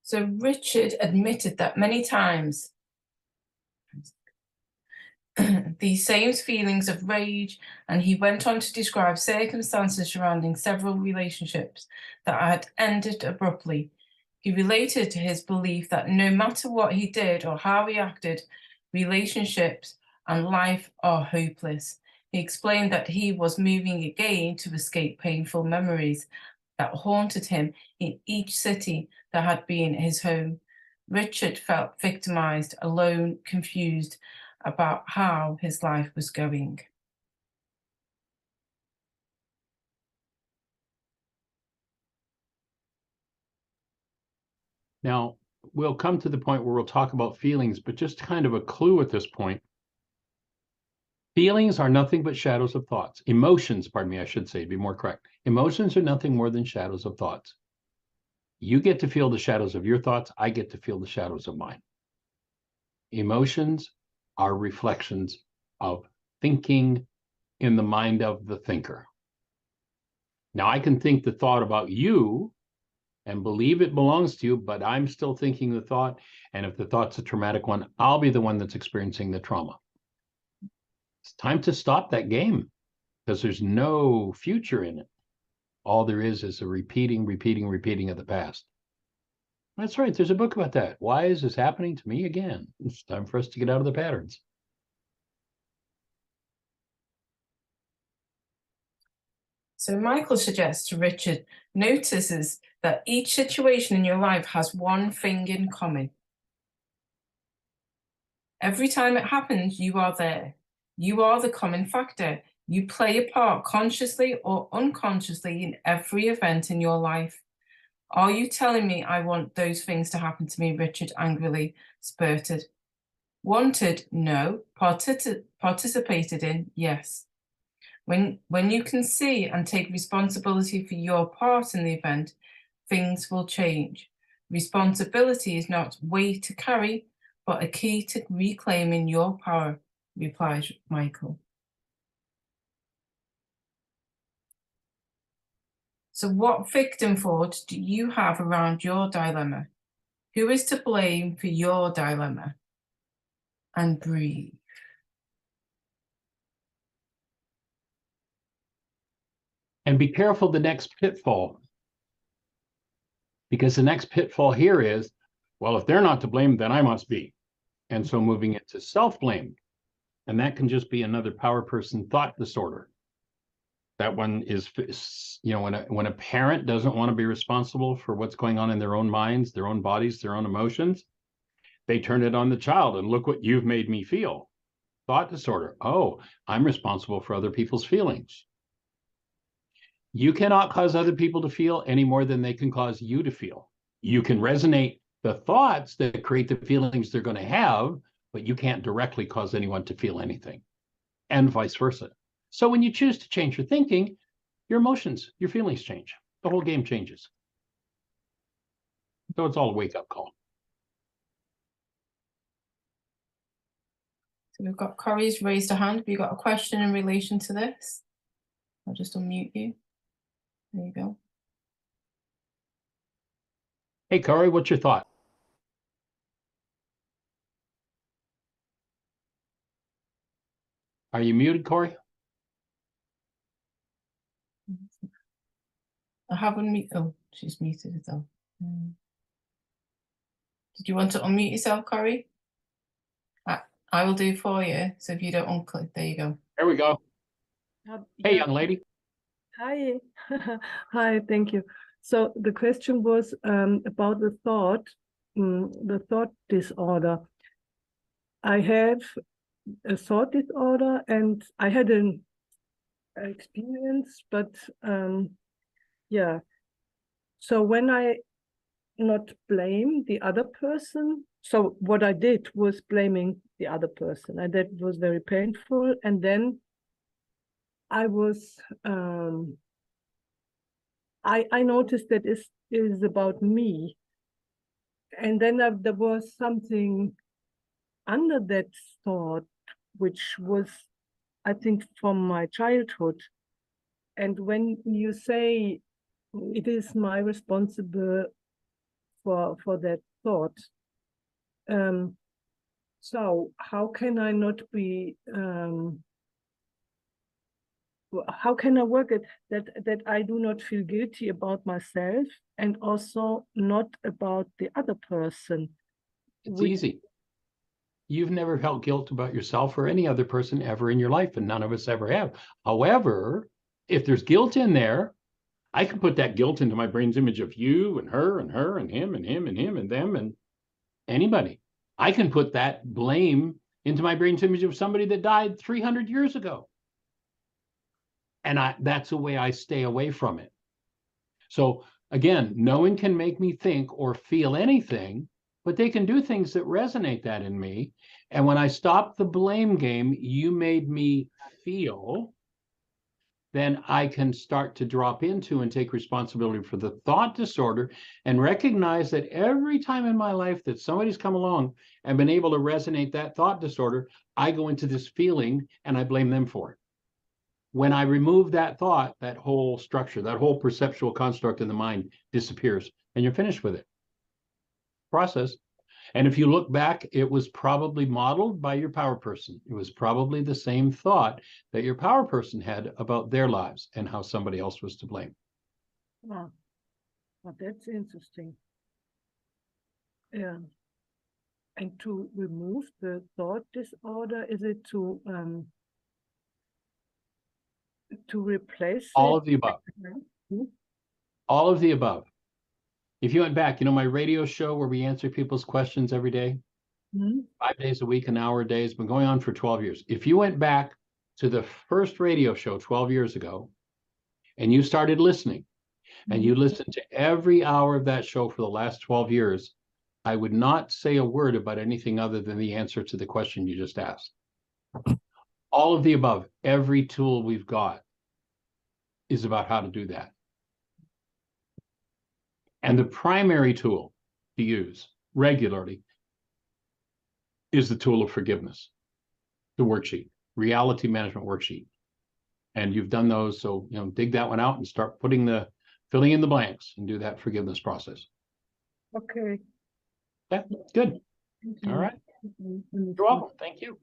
So Richard admitted that many times these same feelings of rage, and he went on to describe circumstances surrounding several relationships that had ended abruptly. He related to his belief that no matter what he did or how he acted, relationships and life are hopeless. He explained that he was moving again to escape painful memories that haunted him in each city that had been his home. Richard felt victimized, alone, confused about how his life was going. Now, we'll come to the point where we'll talk about feelings, but just kind of a clue at this point. Feelings are nothing but shadows of thoughts. Emotions, pardon me, I should say, be more correct. Emotions are nothing more than shadows of thoughts. You get to feel the shadows of your thoughts. I get to feel the shadows of mine. Emotions are reflections of thinking in the mind of the thinker. Now, I can think the thought about you and believe it belongs to you, but I'm still thinking the thought. And if the thought's a traumatic one, I'll be the one that's experiencing the trauma. It's time to stop that game because there's no future in it. All there is a repeating of the past. That's right. There's a book about that. Why is this happening to me again? It's time for us to get out of the patterns. So Michael suggests to Richard notices that each situation in your life has one thing in common. Every time it happens, you are there. You are the common factor. You play a part consciously or unconsciously in every event in your life. Are you telling me I want those things to happen to me? Richard angrily spurted. Wanted, no. Participated in, yes. When you can see and take responsibility for your part in the event, things will change. Responsibility is not weight to carry, but a key to reclaiming your power, replies Michael. So what victim thought do you have around your dilemma? Who is to blame for your dilemma? And breathe. And be careful the next pitfall. Because the next pitfall here is, well, if they're not to blame, then I must be. And so moving into self-blame. And that can just be another power person thought disorder. That one is, you know, when a parent doesn't want to be responsible for what's going on in their own minds, their own bodies, their own emotions, they turn it on the child and look what you've made me feel. Thought disorder. Oh, I'm responsible for other people's feelings. You cannot cause other people to feel any more than they can cause you to feel. You can resonate the thoughts that create the feelings they're going to have, but you can't directly cause anyone to feel anything, and vice versa. So when you choose to change your thinking, your emotions, your feelings change. The whole game changes. So it's all a wake-up call. So we've got Corey's raised a hand. Have you got a question in relation to this? I'll just unmute you. There you go. Hey, Corey, what's your thought? Are you muted, Corey? I haven't unmuted. Oh, she's muted it though. Did you want to unmute yourself, Corey? I will do for you. So if you don't unclick, there you go. There we go. Hey, Yeah. young lady. Hi. Hi, thank you. So the question was about the thought disorder. I have a thought disorder and I had an experience, but yeah. So when I not blame the other person, so what I did was blaming the other person, and that was very painful. And then I was I noticed that is about me, and then there was something under that thought, which was, I think, from my childhood. And when you say it is my responsible for that thought, so how can I not be? How can I work it that I do not feel guilty about myself and also not about the other person? It's easy. You've never felt guilt about yourself or any other person ever in your life, and none of us ever have. However, if there's guilt in there, I can put that guilt into my brain's image of you and her and her and him and him and him and them and anybody. I can put that blame into my brain's image of somebody that died 300 years ago. And that's the way I stay away from it. So again, no one can make me think or feel anything, but they can do things that resonate that in me. And when I stop the blame game, you made me feel, then I can start to drop into and take responsibility for the thought disorder and recognize that every time in my life that somebody's come along and been able to resonate that thought disorder, I go into this feeling and I blame them for it. When I remove that thought, that whole structure, that whole perceptual construct in the mind disappears and you're finished with it. Process. And if you look back, it was probably modeled by your power person. It was probably the same thought that your power person had about their lives and how somebody else was to blame. Wow, well, that's interesting. Yeah. And to remove the thought disorder, is it to replace All it? of the above. Hmm? All of the above. If you went back, you know, my radio show where we answer people's questions every day, 5 days a week, an hour a day, has been going on for 12 years. If you went back to the first radio show 12 years ago and you started listening and you listened to every hour of that show for the last 12 years, I would not say a word about anything other than the answer to the question you just asked. All of the above, every tool we've got is about how to do that. And the primary tool to use regularly is the tool of forgiveness, the worksheet, reality management worksheet. And you've done those, so dig that one out and start filling in the blanks and do that forgiveness process. Okay. Yeah, good. All right. You're welcome. Thank you.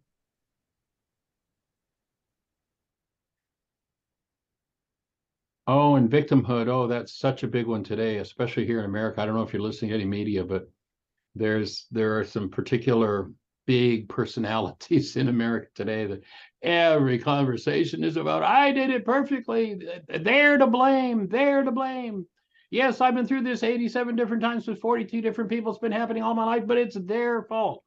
Oh, and victimhood. Oh, that's such a big one today, especially here in America. I don't know if you're listening to any media, but there are some particular big personalities in America today that every conversation is about, I did it perfectly. They're to blame. They're to blame. Yes, I've been through this 87 different times with 42 different people. It's been happening all my life, but it's their fault.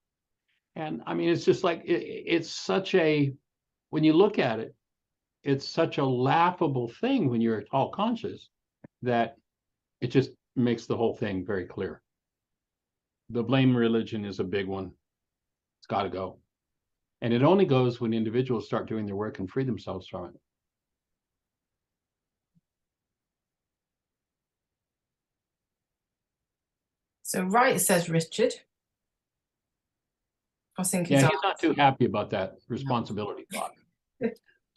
And I mean, it's just like, it's such a, when you look at it, it's such a laughable thing when you're at all conscious that it just makes the whole thing very clear. The blame religion is a big one. It's got to go. And it only goes when individuals start doing their work and free themselves from it. So right, says Richard. I think Yeah, he's not too happy about that responsibility thought.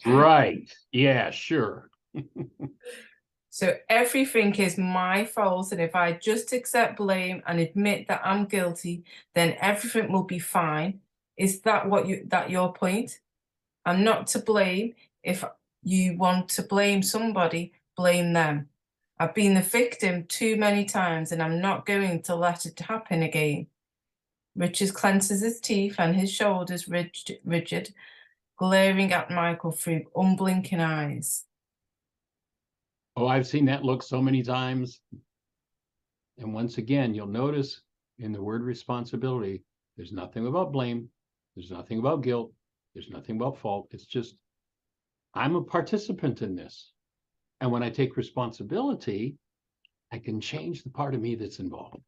Right. Yeah, sure. So everything is my fault, and if I just accept blame and admit that I'm guilty, then everything will be fine. Is that your point? I'm not to blame. If you want to blame somebody, blame them. I've been the victim too many times, and I'm not going to let it happen again. Richard clenches his teeth and his shoulders rigid, glaring at Michael through unblinking eyes. Oh, I've seen that look so many times. And once again, you'll notice in the word responsibility, there's nothing about blame. There's nothing about guilt. There's nothing about fault. It's just, I'm a participant in this. And when I take responsibility, I can change the part of me that's involved.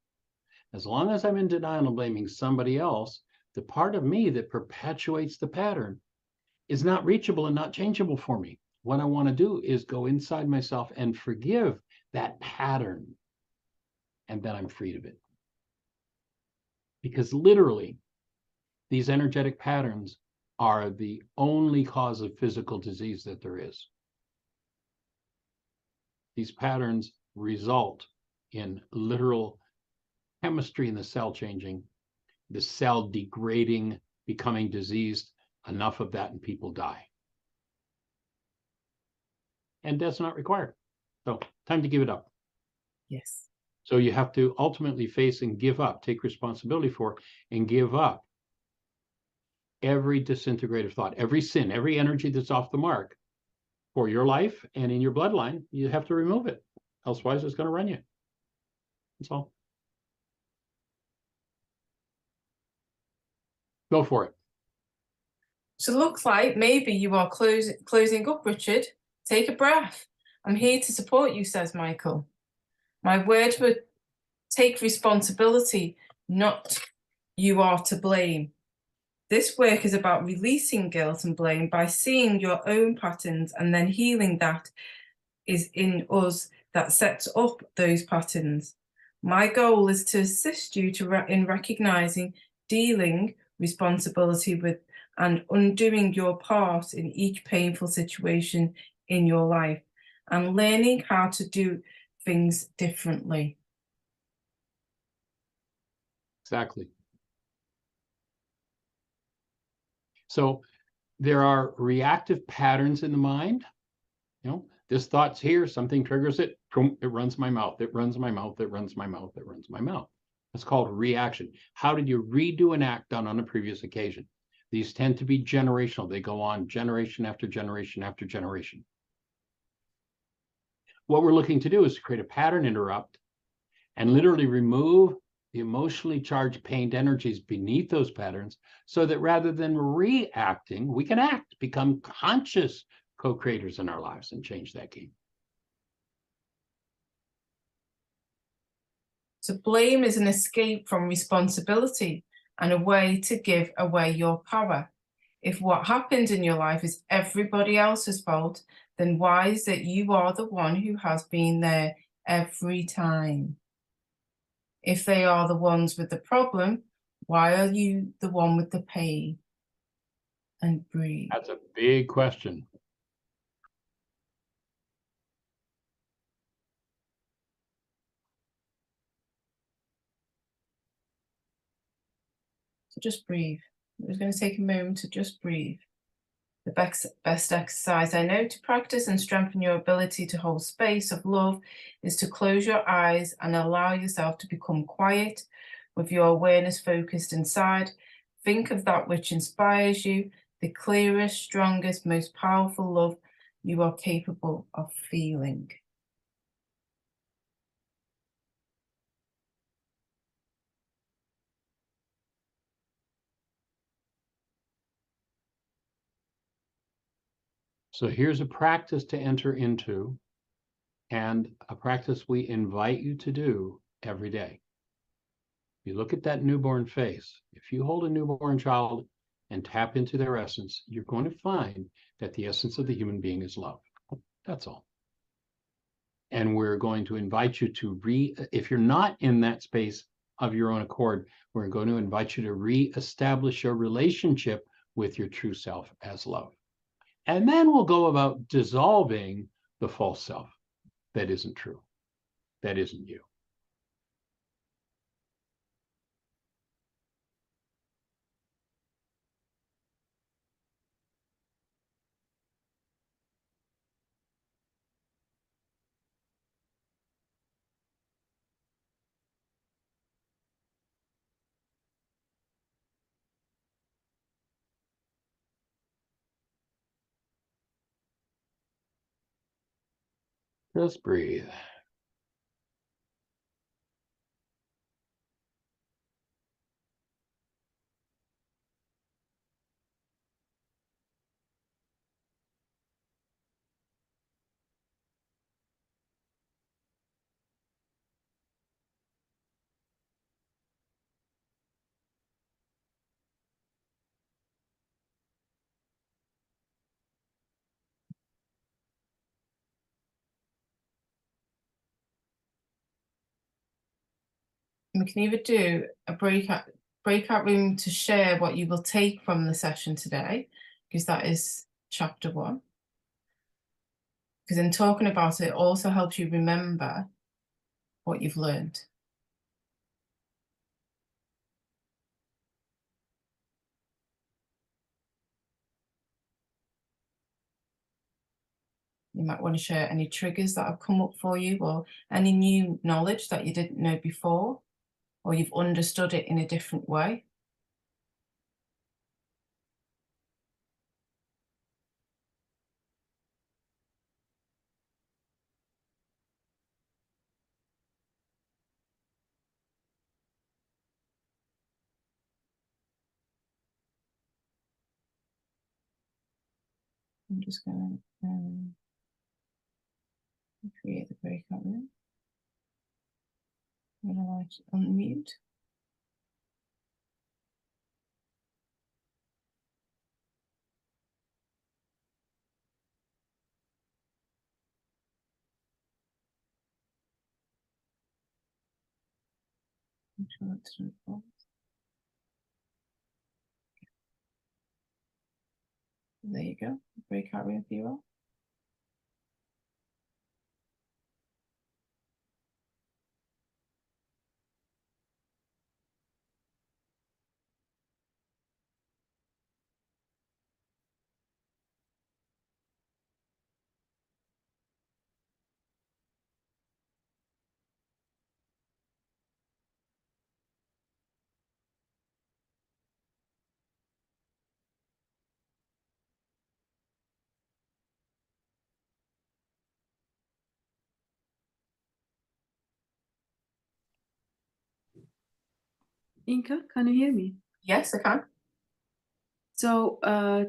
As long as I'm in denial and blaming somebody else, the part of me that perpetuates the pattern is not reachable and not changeable for me. What I want to do is go inside myself and forgive that pattern. And then I'm freed of it. Because literally, these energetic patterns are the only cause of physical disease that there is. These patterns result in literal chemistry in the cell changing, the cell degrading, becoming diseased. Enough of that and people die. And death's not required. So time to give it up. Yes. So you have to ultimately face and give up, take responsibility for and give up every disintegrative thought, every sin, every energy that's off the mark for your life and in your bloodline. You have to remove it. Elsewise, it's going to run you. That's all. Go for it. So it looks like maybe you are closing up, Richard. Take a breath. I'm here to support you, says Michael. My words would take responsibility, not you are to blame. This work is about releasing guilt and blame by seeing your own patterns and then healing that is in us that sets up those patterns. My goal is to assist you in recognizing, dealing responsibility with and undoing your part in each painful situation in your life and learning how to do things differently. Exactly. So there are reactive patterns in the mind. This thought's here, something triggers it, it runs my mouth, it runs my mouth, it runs my mouth, it runs my mouth. That's called reaction. How did you redo an act done on a previous occasion? These tend to be generational. They go on generation after generation after generation. What we're looking to do is to create a pattern interrupt and literally remove the emotionally charged, pained energies beneath those patterns so that rather than reacting, we can act, become conscious co-creators in our lives and change that game. So blame is an escape from responsibility and a way to give away your power. If what happened in your life is everybody else's fault, then why is it you are the one who has been there every time? If they are the ones with the problem, why are you the one with the pain? And breathe. That's a big question. So just breathe. We're going to take a moment to just breathe. The best exercise I know to practice and strengthen your ability to hold space of love is to close your eyes and allow yourself to become quiet with your awareness focused inside. Think of that which inspires you, the clearest, strongest, most powerful love you are capable of feeling. So here's a practice to enter into, and a practice we invite you to do every day. You look at that newborn face. If you hold a newborn child and tap into their essence, you're going to find that the essence of the human being is love. That's all. And we're going to invite you to if you're not in that space of your own accord, we're going to invite you to reestablish your relationship with your true self as love. And then we'll go about dissolving the false self that isn't true, that isn't you. Just breathe. We can either do a breakout room to share what you will take from the session today, because that is chapter 1. Because in talking about it, it also helps you remember what you've learned. You might want to share any triggers that have come up for you, or any new knowledge that you didn't know before, or you've understood it in a different way. I'm just going to create the breakout room. I'm going to unmute. I'm sure that's not. There you go, breakout room for you all. Inka, can you hear me? Yes, I can. So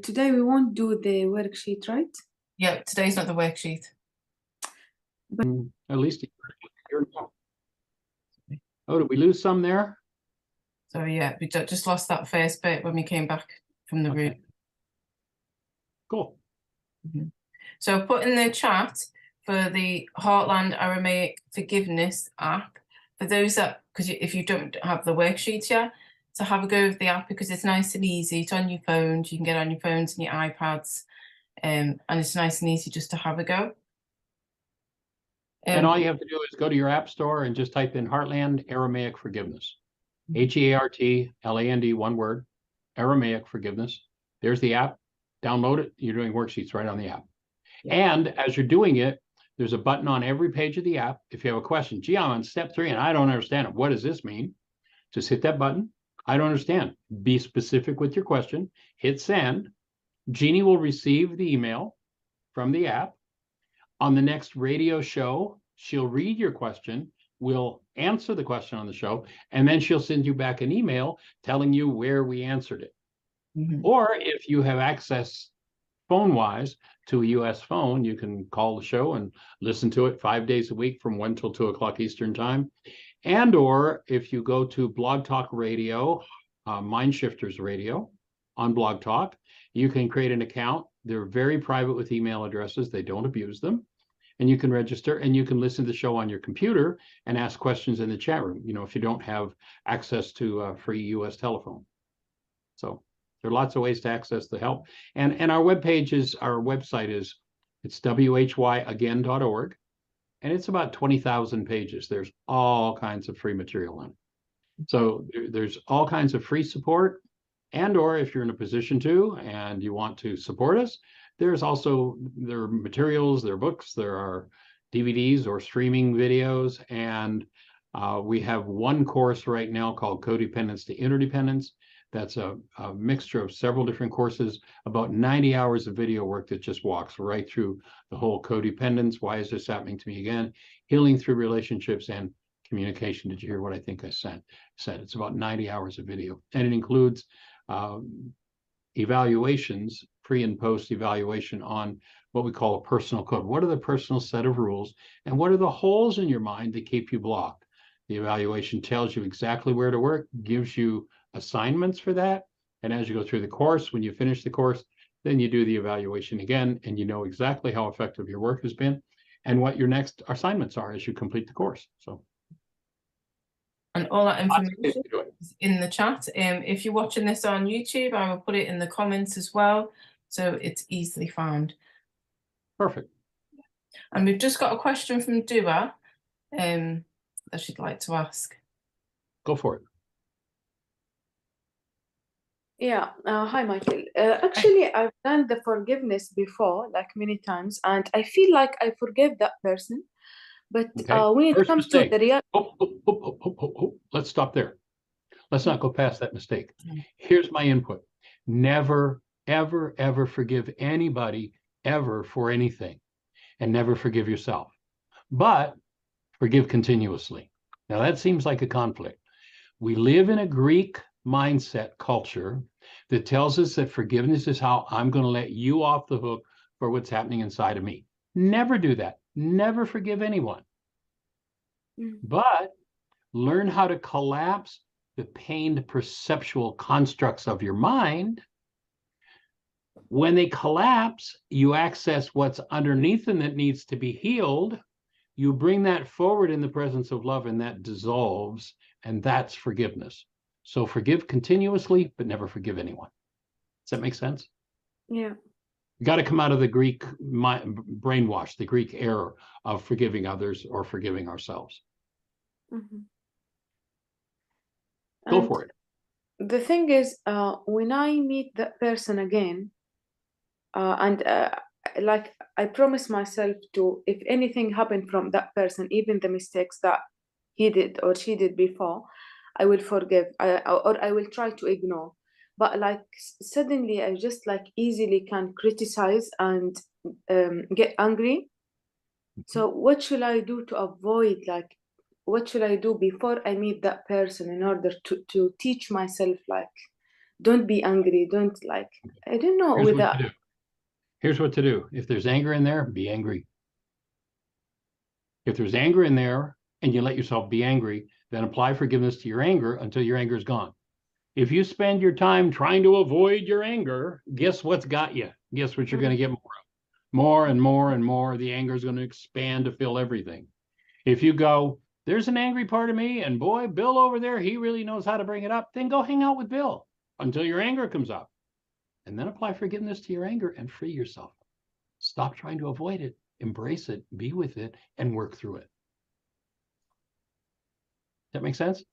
today we won't do the worksheet, right? Yeah, today's not the worksheet. At least you're not. Oh, did we lose some there? So yeah, we just lost that first bit when we came back from the room. Cool. So I've put in the chat for the Heartland Aramaic Forgiveness app. For those that, because if you don't have the worksheet yet, to have a go with the app because it's nice and easy. It's on your phones. You can get on your phones and your iPads, and it's nice and easy just to have a go. And all you have to do is go to your app store and just type in Heartland Aramaic Forgiveness. Heartland, one word, Aramaic Forgiveness. There's the app. Download it. You're doing worksheets right on the app. And as you're doing it, there's a button on every page of the app. If you have a question, gee, I'm on step 3 and I don't understand it. What does this mean? Just hit that button. I don't understand. Be specific with your question. Hit send. Jeannie will receive the email from the app. On the next radio show, she'll read your question, we'll answer the question on the show, and then she'll send you back an email telling you where we answered it. Or if you have access phone-wise to a US phone, you can call the show and listen to it 5 days a week from 1 till 2 o'clock Eastern time. And or if you go to Blog Talk Radio, Mind Shifters Radio on Blog Talk, you can create an account. They're very private with email addresses. They don't abuse them. And you can register and you can listen to the show on your computer and ask questions in the chat room, you know, if you don't have access to a free US telephone. So there are lots of ways to access the help. And our website is, it's whyagain.org. And it's about 20,000 pages. There's all kinds of free material on it. So there's all kinds of free support. And or if you're in a position to and you want to support us, there are materials, there are books, there are DVDs or streaming videos. And we have one course right now called Codependence to Interdependence. That's a mixture of several different courses, about 90 hours of video work that just walks right through the whole codependence. Why is this happening to me again? Healing through relationships and communication. Did you hear what I think I said? It's about 90 hours of video. And it includes evaluations, pre and post evaluation on what we call a personal code. What are the personal set of rules? And what are the holes in your mind that keep you blocked? The evaluation tells you exactly where to work, gives you assignments for that. And as you go through the course, when you finish the course, then you do the evaluation again, and you know exactly how effective your work has been and what your next assignments are as you complete the course. So, and all that information is in the chat. If you're watching this on YouTube, I will put it in the comments as well, so it's easily found. Perfect. And we've just got a question from Dua that she'd like to ask. Go for it. Yeah, hi, Michael. Actually, I've done the forgiveness before, like many times, and I feel like I forgive that person. But when it comes to the real... Let's stop there. Let's not go past that mistake. Here's my input. Never, ever, ever forgive anybody ever for anything, and never forgive yourself. But forgive continuously. Now, that seems like a conflict. We live in a Greek mindset culture that tells us that forgiveness is how I'm going to let you off the hook for what's happening inside of me. Never do that. Never forgive anyone. But learn how to collapse the pained perceptual constructs of your mind. When they collapse, you access what's underneath them that needs to be healed. You bring that forward in the presence of love, and that dissolves, and that's forgiveness. So forgive continuously, but never forgive anyone. Does that make sense? Yeah. You got to come out of the Greek brainwash, the Greek error of forgiving others or forgiving ourselves. Go for it. The thing is, when I meet that person again, like I promise myself to, if anything happened from that person, even the mistakes that he did or she did before, I will forgive, or I will try to ignore. But like suddenly I just like easily can criticize and get angry. So what should I do to avoid, like, what should I do before I meet that person in order to teach myself, like, don't be angry, don't, like, I don't know. Here's what to do. If there's anger in there, be angry. If there's anger in there and you let yourself be angry, then apply forgiveness to your anger until your anger is gone. If you spend your time trying to avoid your anger, guess what's got you? Guess what you're going to get more of? More and more and more. The anger is going to expand to fill everything. If you go, there's an angry part of me, and boy, Bill over there, he really knows how to bring it up, then go hang out with Bill until your anger comes up. And then apply forgiveness to your anger and free yourself. Stop trying to avoid it, embrace it, be with it, and work through it. That make sense?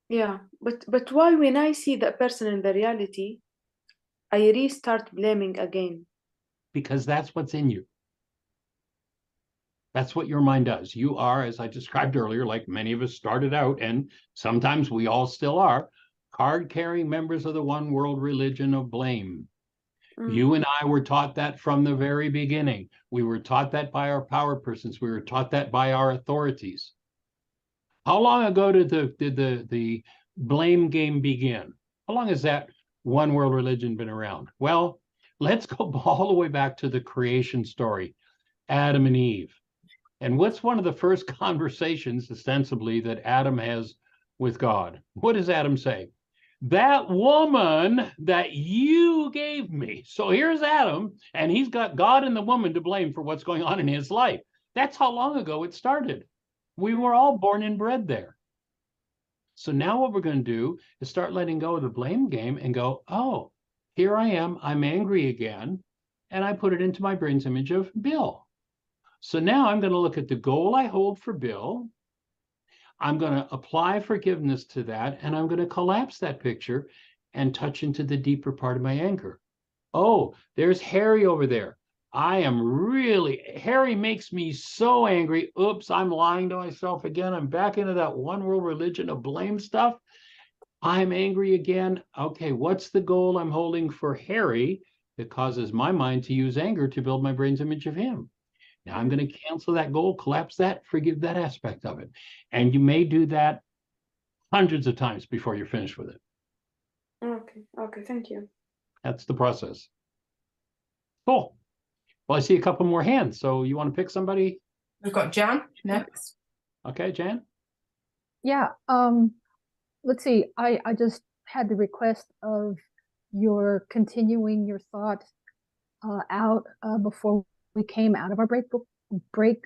Yeah, but why when I see that person in the reality, I restart blaming again? Because that's what's in you. That's what your mind does. You are, as I described earlier, like many of us started out, and sometimes we all still are, card-carrying members of the one world religion of blame. You and I were taught that from the very beginning. We were taught that by our power persons. We were taught that by our authorities. How long ago did the blame game begin? How long has that one world religion been around? Well, let's go all the way back to the creation story, Adam and Eve. And what's one of the first conversations, ostensibly, that Adam has with God? What does Adam say? That woman that you gave me. So here's Adam, and he's got God and the woman to blame for what's going on in his life. That's how long ago it started. We were all born and bred there. So now what we're going to do is start letting go of the blame game and go, oh, here I am. I'm angry again. And I put it into my brain's image of Bill. So now I'm going to look at the goal I hold for Bill. I'm going to apply forgiveness to that, and I'm going to collapse that picture and touch into the deeper part of my anger. Oh, there's Harry over there. Harry makes me so angry. Oops, I'm lying to myself again. I'm back into that one world religion of blame stuff. I'm angry again. Okay, what's the goal I'm holding for Harry that causes my mind to use anger to build my brain's image of him? Now I'm going to cancel that goal, collapse that, forgive that aspect of it. And you may do that hundreds of times before you're finished with it. Okay, thank you. That's the process. Cool. Well, I see a couple more hands. So you want to pick somebody? We've got Jan next. Okay, Jan. Yeah. Let's see. I just had the request of your continuing your thought out before we came out of our break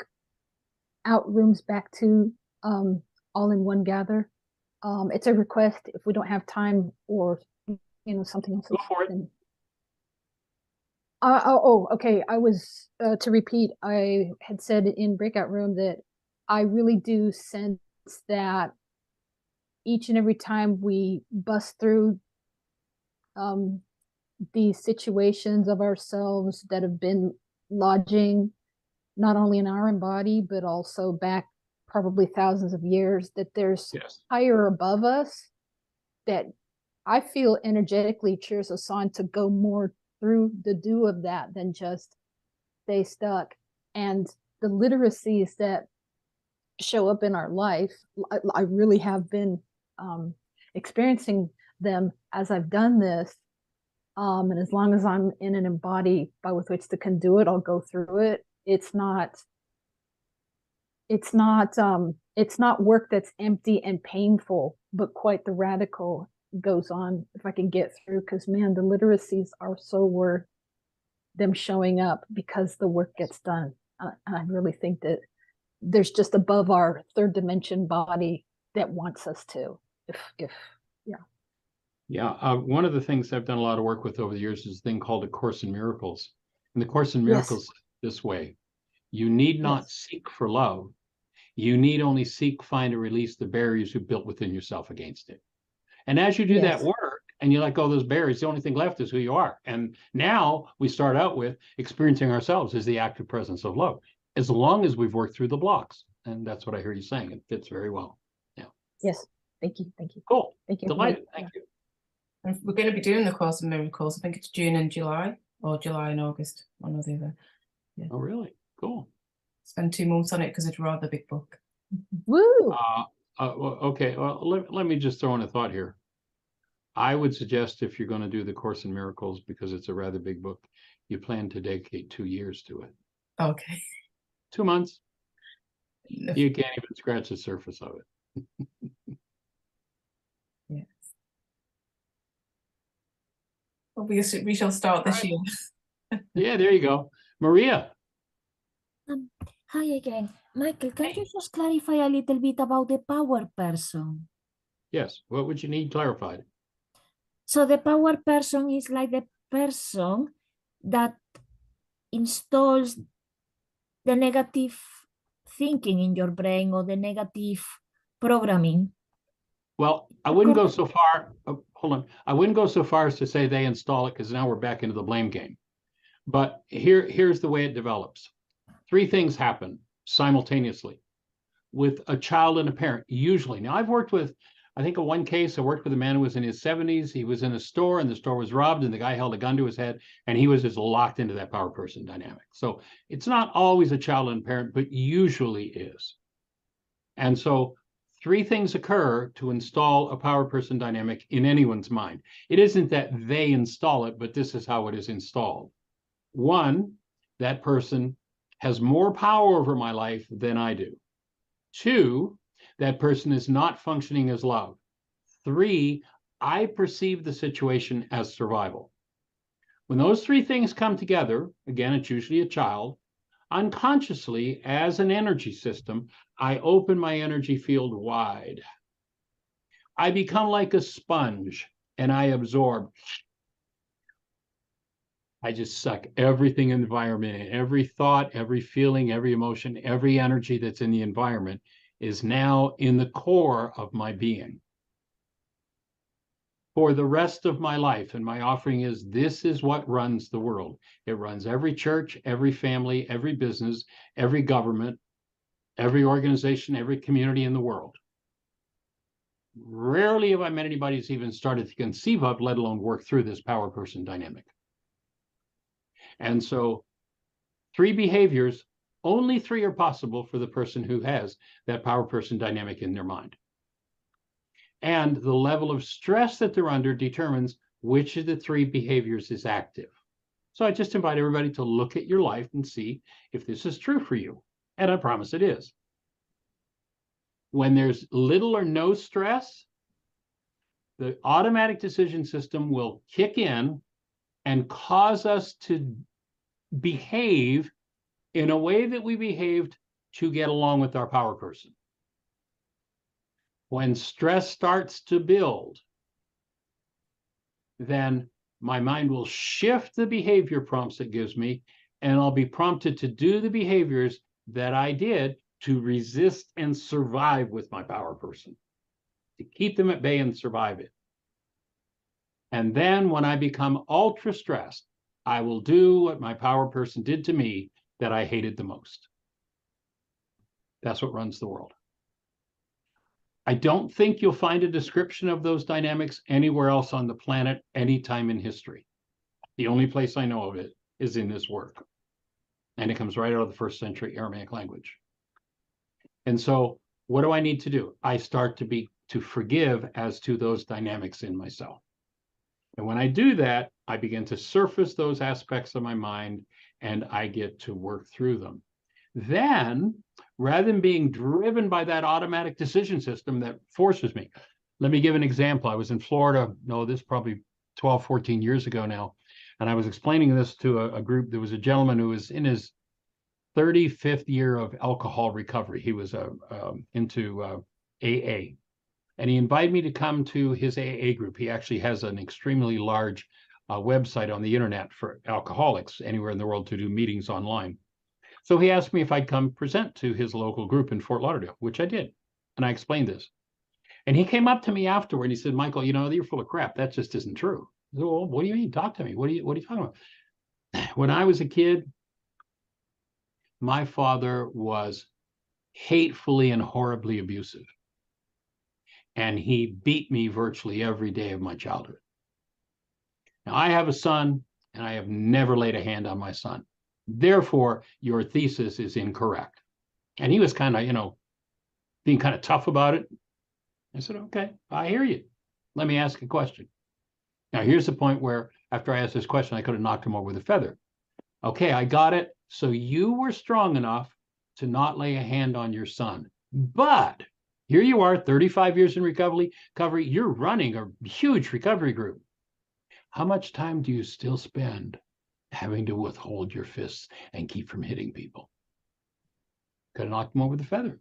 out rooms back to all in one gather. It's a request. If we don't have time or something else, go for it. Then... okay. I was to repeat. I had said in breakout room that I really do sense that each and every time we bust through these situations of ourselves that have been lodging not only in our own body, but also back probably thousands of years, that there's higher above us that I feel energetically cheers us on to go more through the do of that than just stay stuck. And the literacies that show up in our life, I really have been experiencing them as I've done this. And as long as I'm in an embodied by with which to can do it, I'll go through it. It's not work that's empty and painful, but quite the radical goes on if I can get through, because man, the literacies are so worth them showing up because the work gets done. And I really think that there's just above our third dimension body that wants us to, one of the things I've done a lot of work with over the years is a thing called A Course in Miracles. And the Course in Miracles this way: you need not seek for love. You need only seek, find, and release the barriers you built within yourself against it. And as you do that work and you let go of those barriers, the only thing left is who you are. And now we start out with experiencing ourselves as the active presence of love, as long as we've worked through the blocks. And that's what I hear you saying. It fits very well. Yeah. Yes. Thank you. Thank you. Cool. Thank you. Delighted. Thank you. And we're going to be doing the Course in Miracles. I think it's June and July, or July and August, one or the other. Yeah. Oh, really? Cool. Spend 2 months on it because it's a rather big book. Woo! Okay. Well, let me just throw in a thought here. I would suggest, if you're going to do the Course in Miracles, because it's a rather big book, you plan to dedicate 2 years to it. Okay. 2 months. You can't even scratch the surface of it. Yes. We shall start this year. Yeah, there you go. Maria. Hi again. Michael, can you just clarify a little bit about the power person? Yes, what would you need clarified? So the power person is like the person that installs the negative thinking in your brain or the negative programming. Well, I wouldn't go so far. Hold on. I wouldn't go so far as to say they install it, because now we're back into the blame game. But here's the way it develops. 3 things happen simultaneously with a child and a parent, usually. Now, I've worked with, I think in one case, I worked with a man who was in his 70s. He was in a store and the store was robbed and the guy held a gun to his head and he was just locked into that power person dynamic. So it's not always a child and parent, but usually is. And so 3 things occur to install a power person dynamic in anyone's mind. It isn't that they install it, but this is how it is installed. 1, that person has more power over my life than I do. 2, that person is not functioning as love. 3, I perceive the situation as survival. When those 3 things come together, again, it's usually a child, unconsciously, as an energy system, I open my energy field wide. I become like a sponge and I absorb. I just suck everything in the environment in. Every thought, every feeling, every emotion, every energy that's in the environment is now in the core of my being. For the rest of my life, and my offering is, this is what runs the world. It runs every church, every family, every business, every government, every organization, every community in the world. Rarely have I met anybody who's even started to conceive of, let alone work through this power person dynamic. And so 3 behaviors, only 3 are possible for the person who has that power person dynamic in their mind. And the level of stress that they're under determines which of the 3 behaviors is active. So I just invite everybody to look at your life and see if this is true for you. And I promise it is. When there's little or no stress, the automatic decision system will kick in and cause us to behave in a way that we behaved to get along with our power person. When stress starts to build, then my mind will shift the behavior prompts it gives me, and I'll be prompted to do the behaviors that I did to resist and survive with my power person, to keep them at bay and survive it. And then when I become ultra stressed, I will do what my power person did to me that I hated the most. That's what runs the world. I don't think you'll find a description of those dynamics anywhere else on the planet, anytime in history. The only place I know of it is in this work. And it comes right out of the 1st century Aramaic language. And so what do I need to do? I start to forgive as to those dynamics in myself. And when I do that, I begin to surface those aspects of my mind and I get to work through them. Then, rather than being driven by that automatic decision system that forces me, let me give an example. I was in Florida, this is probably 12, 14 years ago now, and I was explaining this to a group. There was a gentleman who was in his 35th year of alcohol recovery. He was into AA. And he invited me to come to his AA group. He actually has an extremely large website on the internet for alcoholics anywhere in the world to do meetings online. So he asked me if I'd come present to his local group in Fort Lauderdale, which I did. And I explained this. And he came up to me afterward and he said, Michael, you're full of crap. That just isn't true. I said, well, what do you mean? Talk to me. What are you talking about? When I was a kid, my father was hatefully and horribly abusive. And he beat me virtually every day of my childhood. Now, I have a son, and I have never laid a hand on my son. Therefore, your thesis is incorrect. And he was kind of, being kind of tough about it. I said, okay, I hear you. Let me ask a question. Now, here's the point where, after I asked this question, I could have knocked him over with a feather. Okay, I got it. So you were strong enough to not lay a hand on your son. But here you are, 35 years in recovery, you're running a huge recovery group. how much time do you still spend having to withhold your fists and keep from hitting people? Could have knocked him over the feather.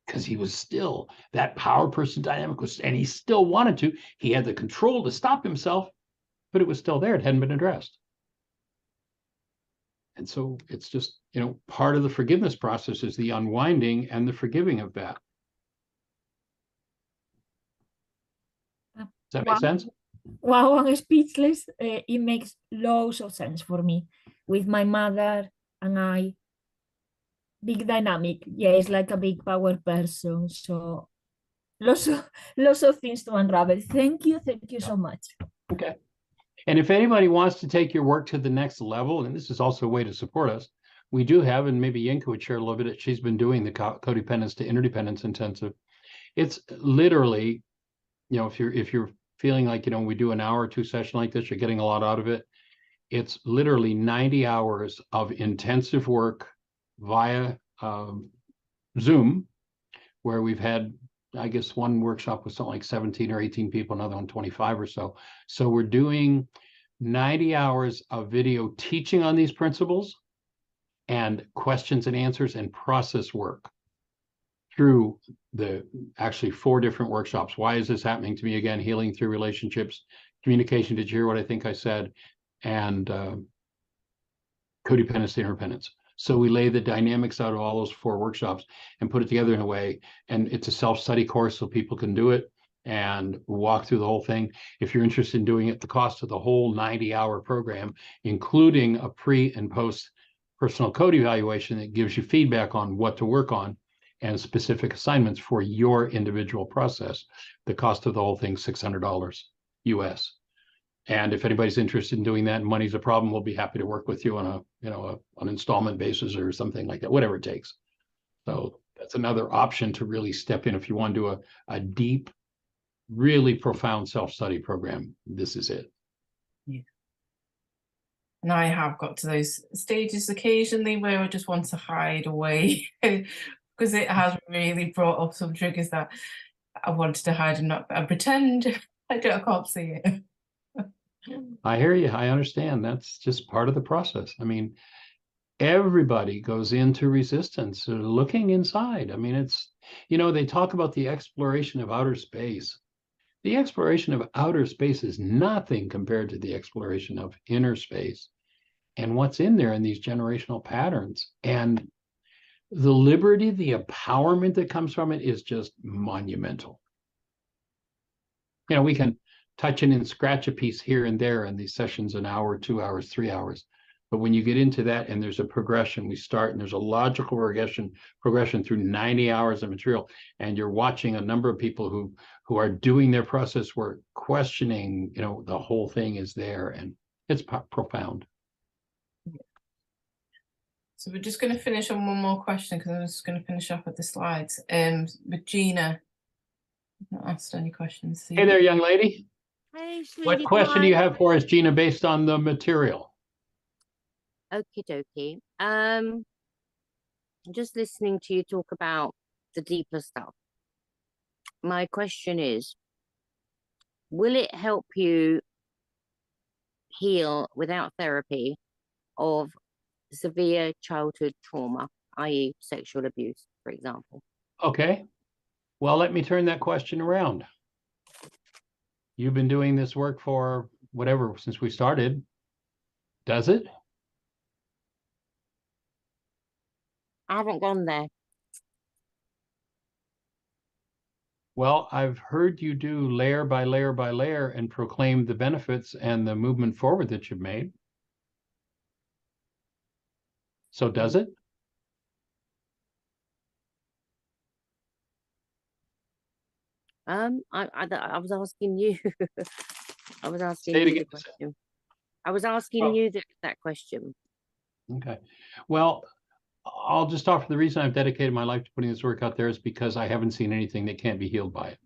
Because he was still, that power person dynamic was, and he still wanted to. He had the control to stop himself, but it was still there. It hadn't been addressed. And so it's just, you know, part of the forgiveness process is the unwinding and the forgiving of that. Does that make sense? Wow, I'm speechless. It makes loads of sense for me. With my mother and I, big dynamic. Yeah, it's like a big power person. So lots of things to unravel. Thank you so much. Okay. And if anybody wants to take your work to the next level, and this is also a way to support us, we do have, and maybe Yinka would share a little bit, she's been doing the codependence to interdependence intensive. It's literally, you know, if you're feeling like, you know, we do an hour or two session like this, you're getting a lot out of it. It's literally 90 hours of intensive work via Zoom, where we've had, I guess, one workshop with something like 17 or 18 people, another one 25 or so. So we're doing 90 hours of video teaching on these principles and questions and answers and process work through the actually 4 different workshops. Why is this happening to me again? Healing through relationships, communication. Did you hear what I think I said? And codependence to interdependence. So we lay the dynamics out of all those 4 workshops and put it together in a way. And it's a self-study course so people can do it and walk through the whole thing. If you're interested in doing it, the cost of the whole 90-hour program, including a pre and post personal code evaluation that gives you feedback on what to work on and specific assignments for your individual process, the cost of the whole thing, $600 US. And if anybody's interested in doing that and money's a problem, we'll be happy to work with you on a, you know, an installment basis or something like that, whatever it takes. So that's another option to really step in. If you want to do a deep, really profound self-study program, this is it. Yeah. And I have got to those stages occasionally where I just want to hide away because it has really brought up some triggers that I wanted to hide and not pretend I can't see it. I hear you. I understand. That's just part of the process. I mean, everybody goes into resistance, looking inside. I mean, it's, you know, they talk about the exploration of outer space. The exploration of outer space is nothing compared to the exploration of inner space and what's in there in these generational patterns. And the liberty, the empowerment that comes from it is just monumental. You know, we can touch it and scratch a piece here and there in these sessions, an hour, 2 hours, 3 hours. But when you get into that and there's a progression, we start and there's a logical progression through 90 hours of material, and you're watching a number of people who are doing their process work, questioning, you know, the whole thing is there, and it's profound. So we're just going to finish on one more question because I'm just going to finish off with the slides. With Gina, I've not asked any questions. Hey there, young lady. Hey, What sweetie question do you pie. have for us, Gina, based on the material? Okie dokie. I'm just listening to you talk about the deeper stuff. My question is, will it help you heal without therapy of severe childhood trauma, i.e. sexual abuse, for example? Okay. Well, let me turn that question around. You've been doing this work for whatever, since we started. Does it? I haven't gone there. Well, I've heard you do layer by layer by layer and proclaim the benefits and the movement forward that you've made. So does it? I was asking you. I was asking Say it you again. the question. I was asking you that question. Okay. Well, I'll just offer the reason I've dedicated my life to putting this work out there is because I haven't seen anything that can't be healed by it.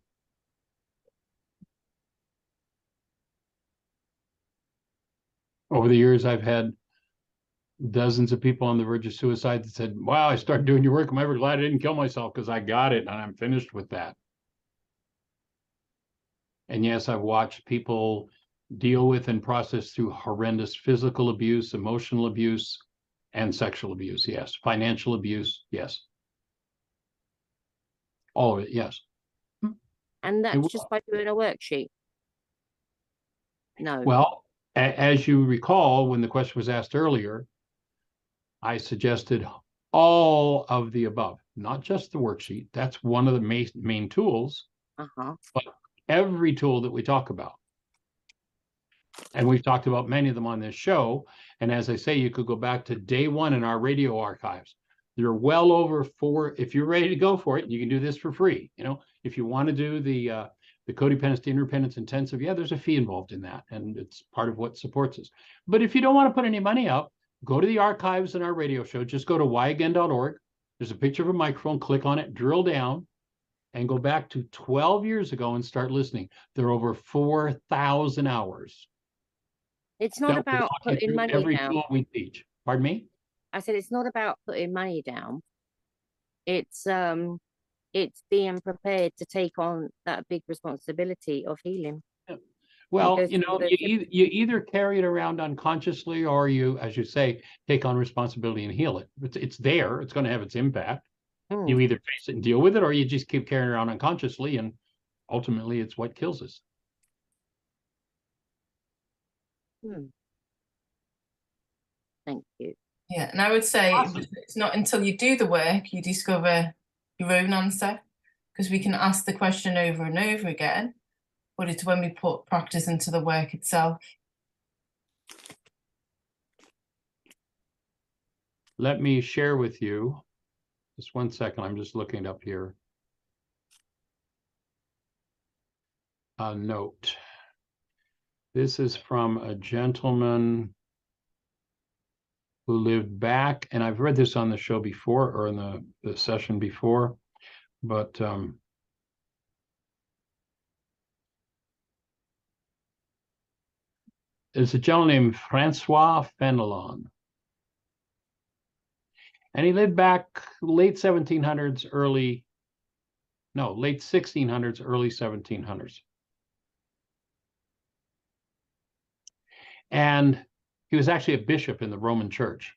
Over the years, I've had dozens of people on the verge of suicide that said, wow, I started doing your work. I'm ever glad I didn't kill myself because I got it and I'm finished with that. And yes, I've watched people deal with and process through horrendous physical abuse, emotional abuse, and sexual abuse. Yes. Financial abuse. Yes. All of it. Yes. And will. that's just by doing a worksheet? No. Well, as you recall, when the question was asked earlier, I suggested all of the above, not just the worksheet. That's one of the main tools, but every tool that we talk about. And we've talked about many of them on this show. And as I say, you could go back to day one in our radio archives. You're well over 4. If you're ready to go for it, you can do this for free. You know, if you want to do the codependence to interdependence intensive, yeah, there's a fee involved in that, and it's part of what supports us. But if you don't want to put any money up, go to the archives in our radio show. Just go to whyagain.org. There's a picture of a microphone. Click on it, drill down, and go back to 12 years ago and start listening. There are over 4,000 hours. It's not about putting money every down. Tool we teach. Pardon me? I said it's not about putting money down. It's being prepared to take on that big responsibility of healing. Well, you know, you either carry it around unconsciously, or you, as you say, take on responsibility and heal it. It's there. It's going to have its impact. You either face it and deal with it, or you just keep carrying it around unconsciously, and ultimately it's what kills us. Thank you. Yeah, and I would say it's not until you do the work you discover your own answer, because we can ask the question over and over again, but it's when we put practice into the work itself. Let me share with you, just one second, I'm just looking it up here. A note. This is from a gentleman who lived back, and I've read this on the show before, or in the session before, but there's a gentleman named Francois Fenelon. And he lived back late 1600s, early 1700s. And he was actually a bishop in the Roman Church.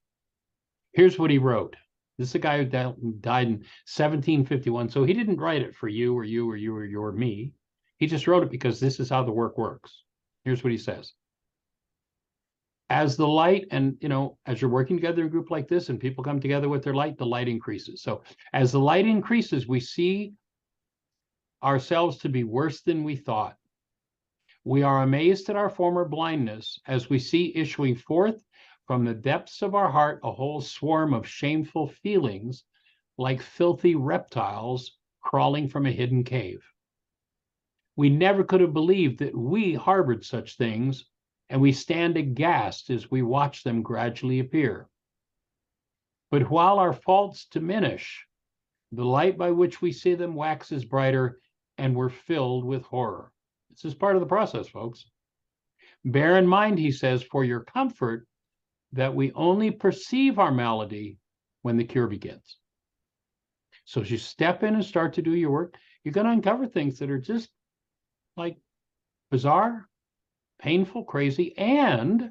Here's what he wrote. This is a guy who died in 1751. So he didn't write it for you or you or you or you or me. He just wrote it because this is how the work works. Here's what he says. As the light, and you know, as you're working together in a group like this and people come together with their light, the light increases. So as the light increases, we see ourselves to be worse than we thought. We are amazed at our former blindness as we see issuing forth from the depths of our heart a whole swarm of shameful feelings, like filthy reptiles crawling from a hidden cave. We never could have believed that we harbored such things, and we stand aghast as we watch them gradually appear. But while our faults diminish, the light by which we see them waxes brighter, and we're filled with horror. This is part of the process, folks. Bear in mind, he says, for your comfort, that we only perceive our malady when the cure begins. So as you step in and start to do your work, you're going to uncover things that are just like bizarre, painful, crazy, and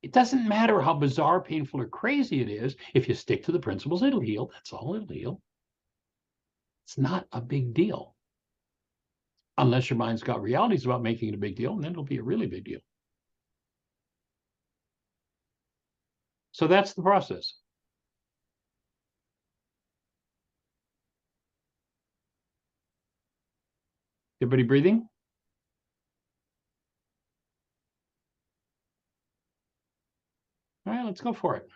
it doesn't matter how bizarre, painful, or crazy it is. If you stick to the principles, it'll heal. That's all it'll heal. It's not a big deal. Unless your mind's got realities about making it a big deal, and then it'll be a really big deal. So that's the process. Everybody breathing? All right, let's go for it.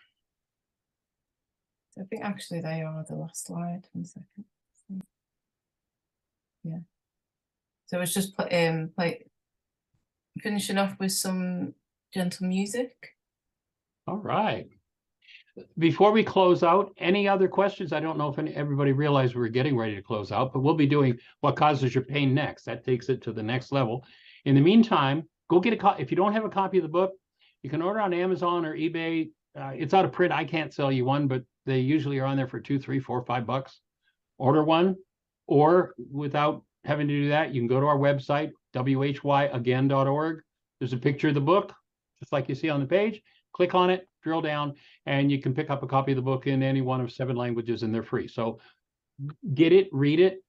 I think actually they are the last slide. 1 second. Yeah. So it's just finishing off with some gentle music. All right. Before we close out, any other questions? I don't know if everybody realized we were getting ready to close out, but we'll be doing what causes your pain next. That takes it to the next level. In the meantime, go get a copy. If you don't have a copy of the book, you can order on Amazon or eBay. It's out of print. I can't sell you one, but they usually are on there for $2, $3, $4, $5. Order one, or without having to do that, you can go to our website, whyagain.org. There's a picture of the book, just like you see on the page. Click on it, drill down, and you can pick up a copy of the book in any one of 7 languages, and they're free. So get it, read it,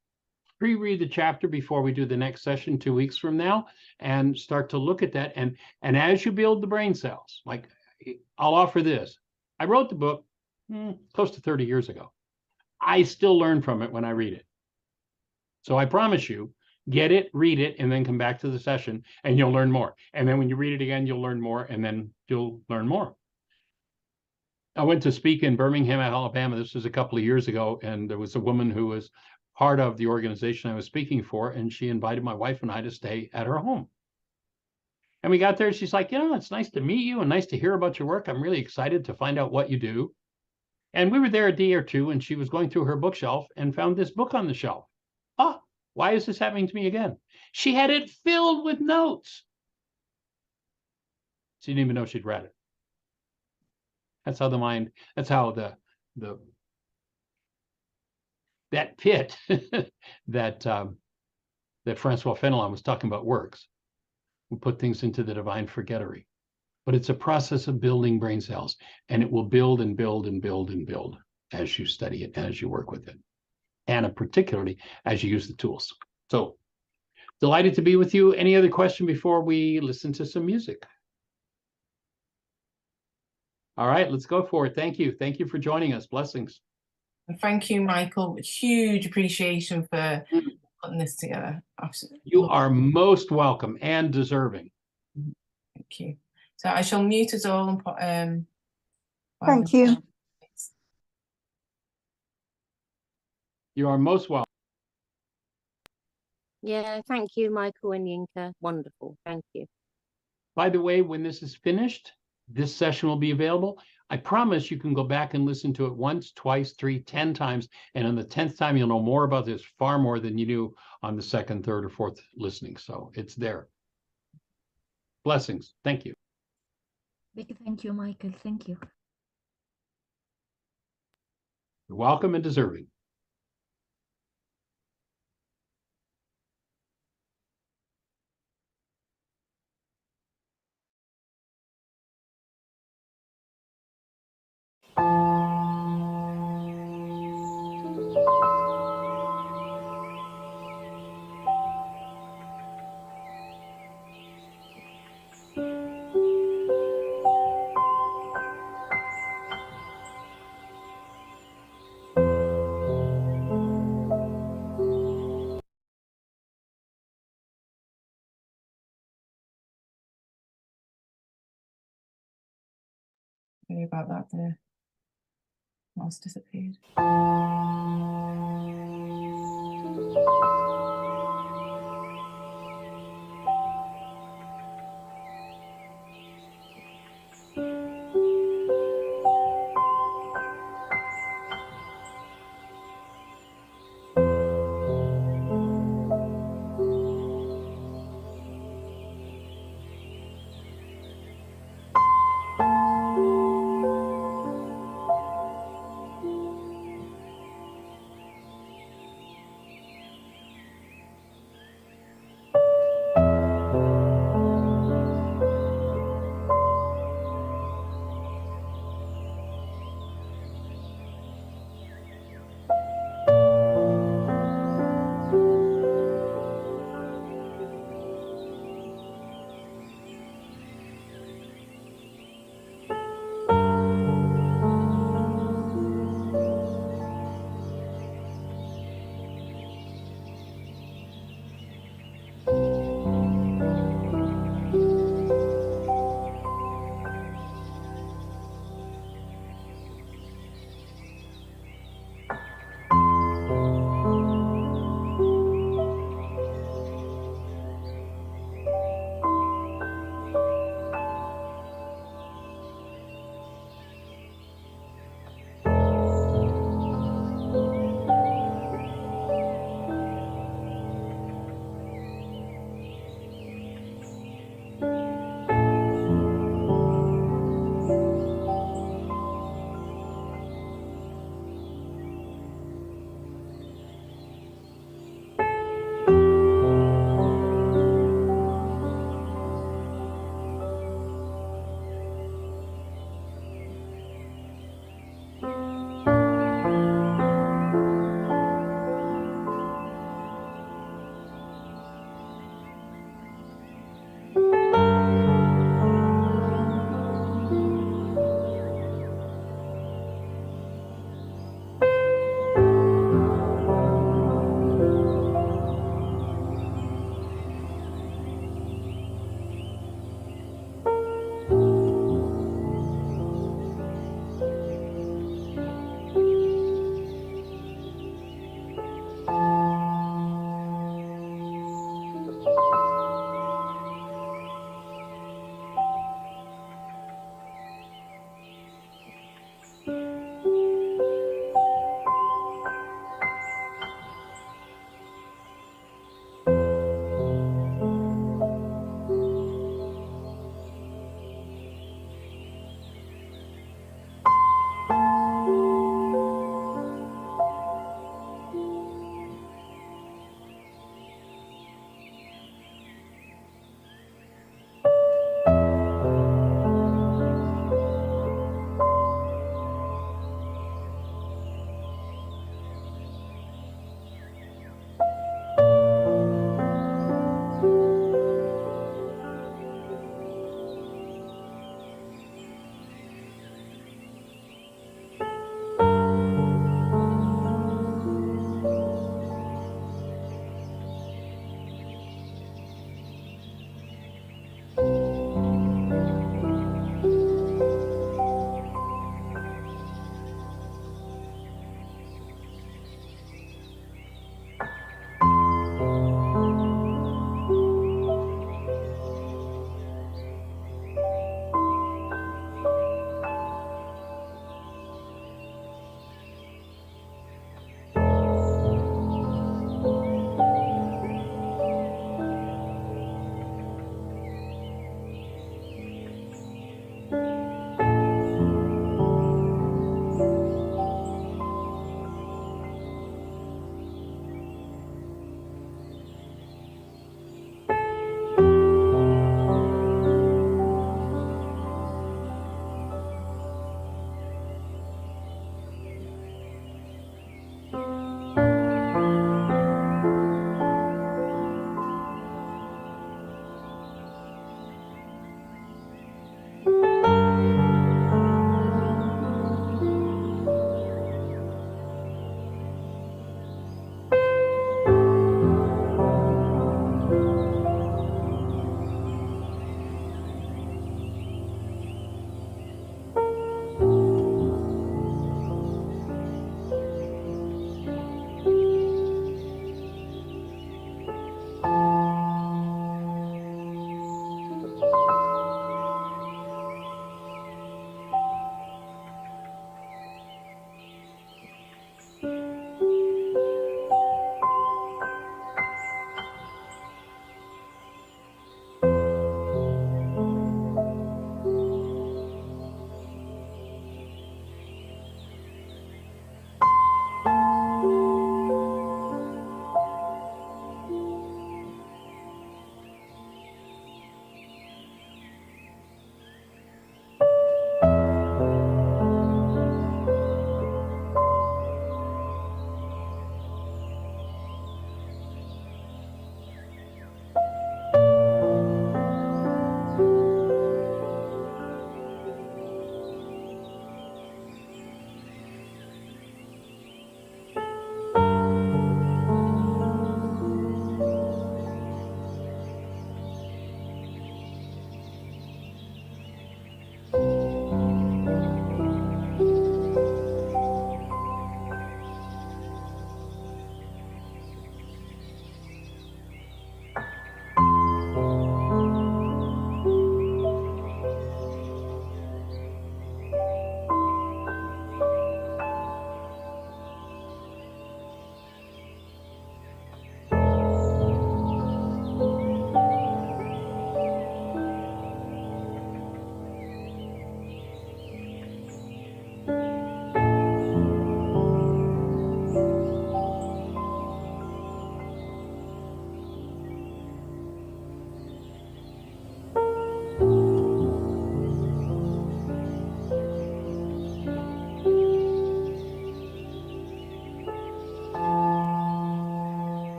pre-read the chapter before we do the next session 2 weeks from now, and start to look at that. And as you build the brain cells, like I'll offer this. I wrote the book close to 30 years ago. I still learn from it when I read it. So I promise you, get it, read it, and then come back to the session and you'll learn more. And then when you read it again, you'll learn more, and then you'll learn more. I went to speak in Birmingham, Alabama. This was a couple of years ago, and there was a woman who was part of the organization I was speaking for, and she invited my wife and I to stay at her home. And we got there, she's like, it's nice to meet you and nice to hear about your work. I'm really excited to find out what you do. And we were there a day or two, and she was going through her bookshelf and found this book on the shelf. Why is this happening to me again? She had it filled with notes. She didn't even know she'd read it. That's how the mind, that's how that pit that Francois Fenelon was talking about works. We put things into the divine forgettery. But it's a process of building brain cells, and it will build and build and build and build as you study it and as you work with it, and particularly as you use the tools. So delighted to be with you. Any other question before we listen to some music? All right, let's go for it. Thank you. Thank you for joining us. Blessings. And thank you, Michael. Huge appreciation for putting this together. Absolutely. You are most welcome and deserving. Thank you. So I shall mute us all and put Thank you. You are most welcome. Yeah, thank you, Michael and Yinka. Wonderful. Thank you. By the way, when this is finished, this session will be available. I promise you can go back and listen to it once, twice, 3, 10 times. And on the 10th time, you'll know more about this, far more than you knew on the 2nd, 3rd, or 4th listening. So it's there. Blessings. Thank you. Big thank you, Michael. Thank you. You're welcome and deserving. Sorry about that. The mouse disappeared.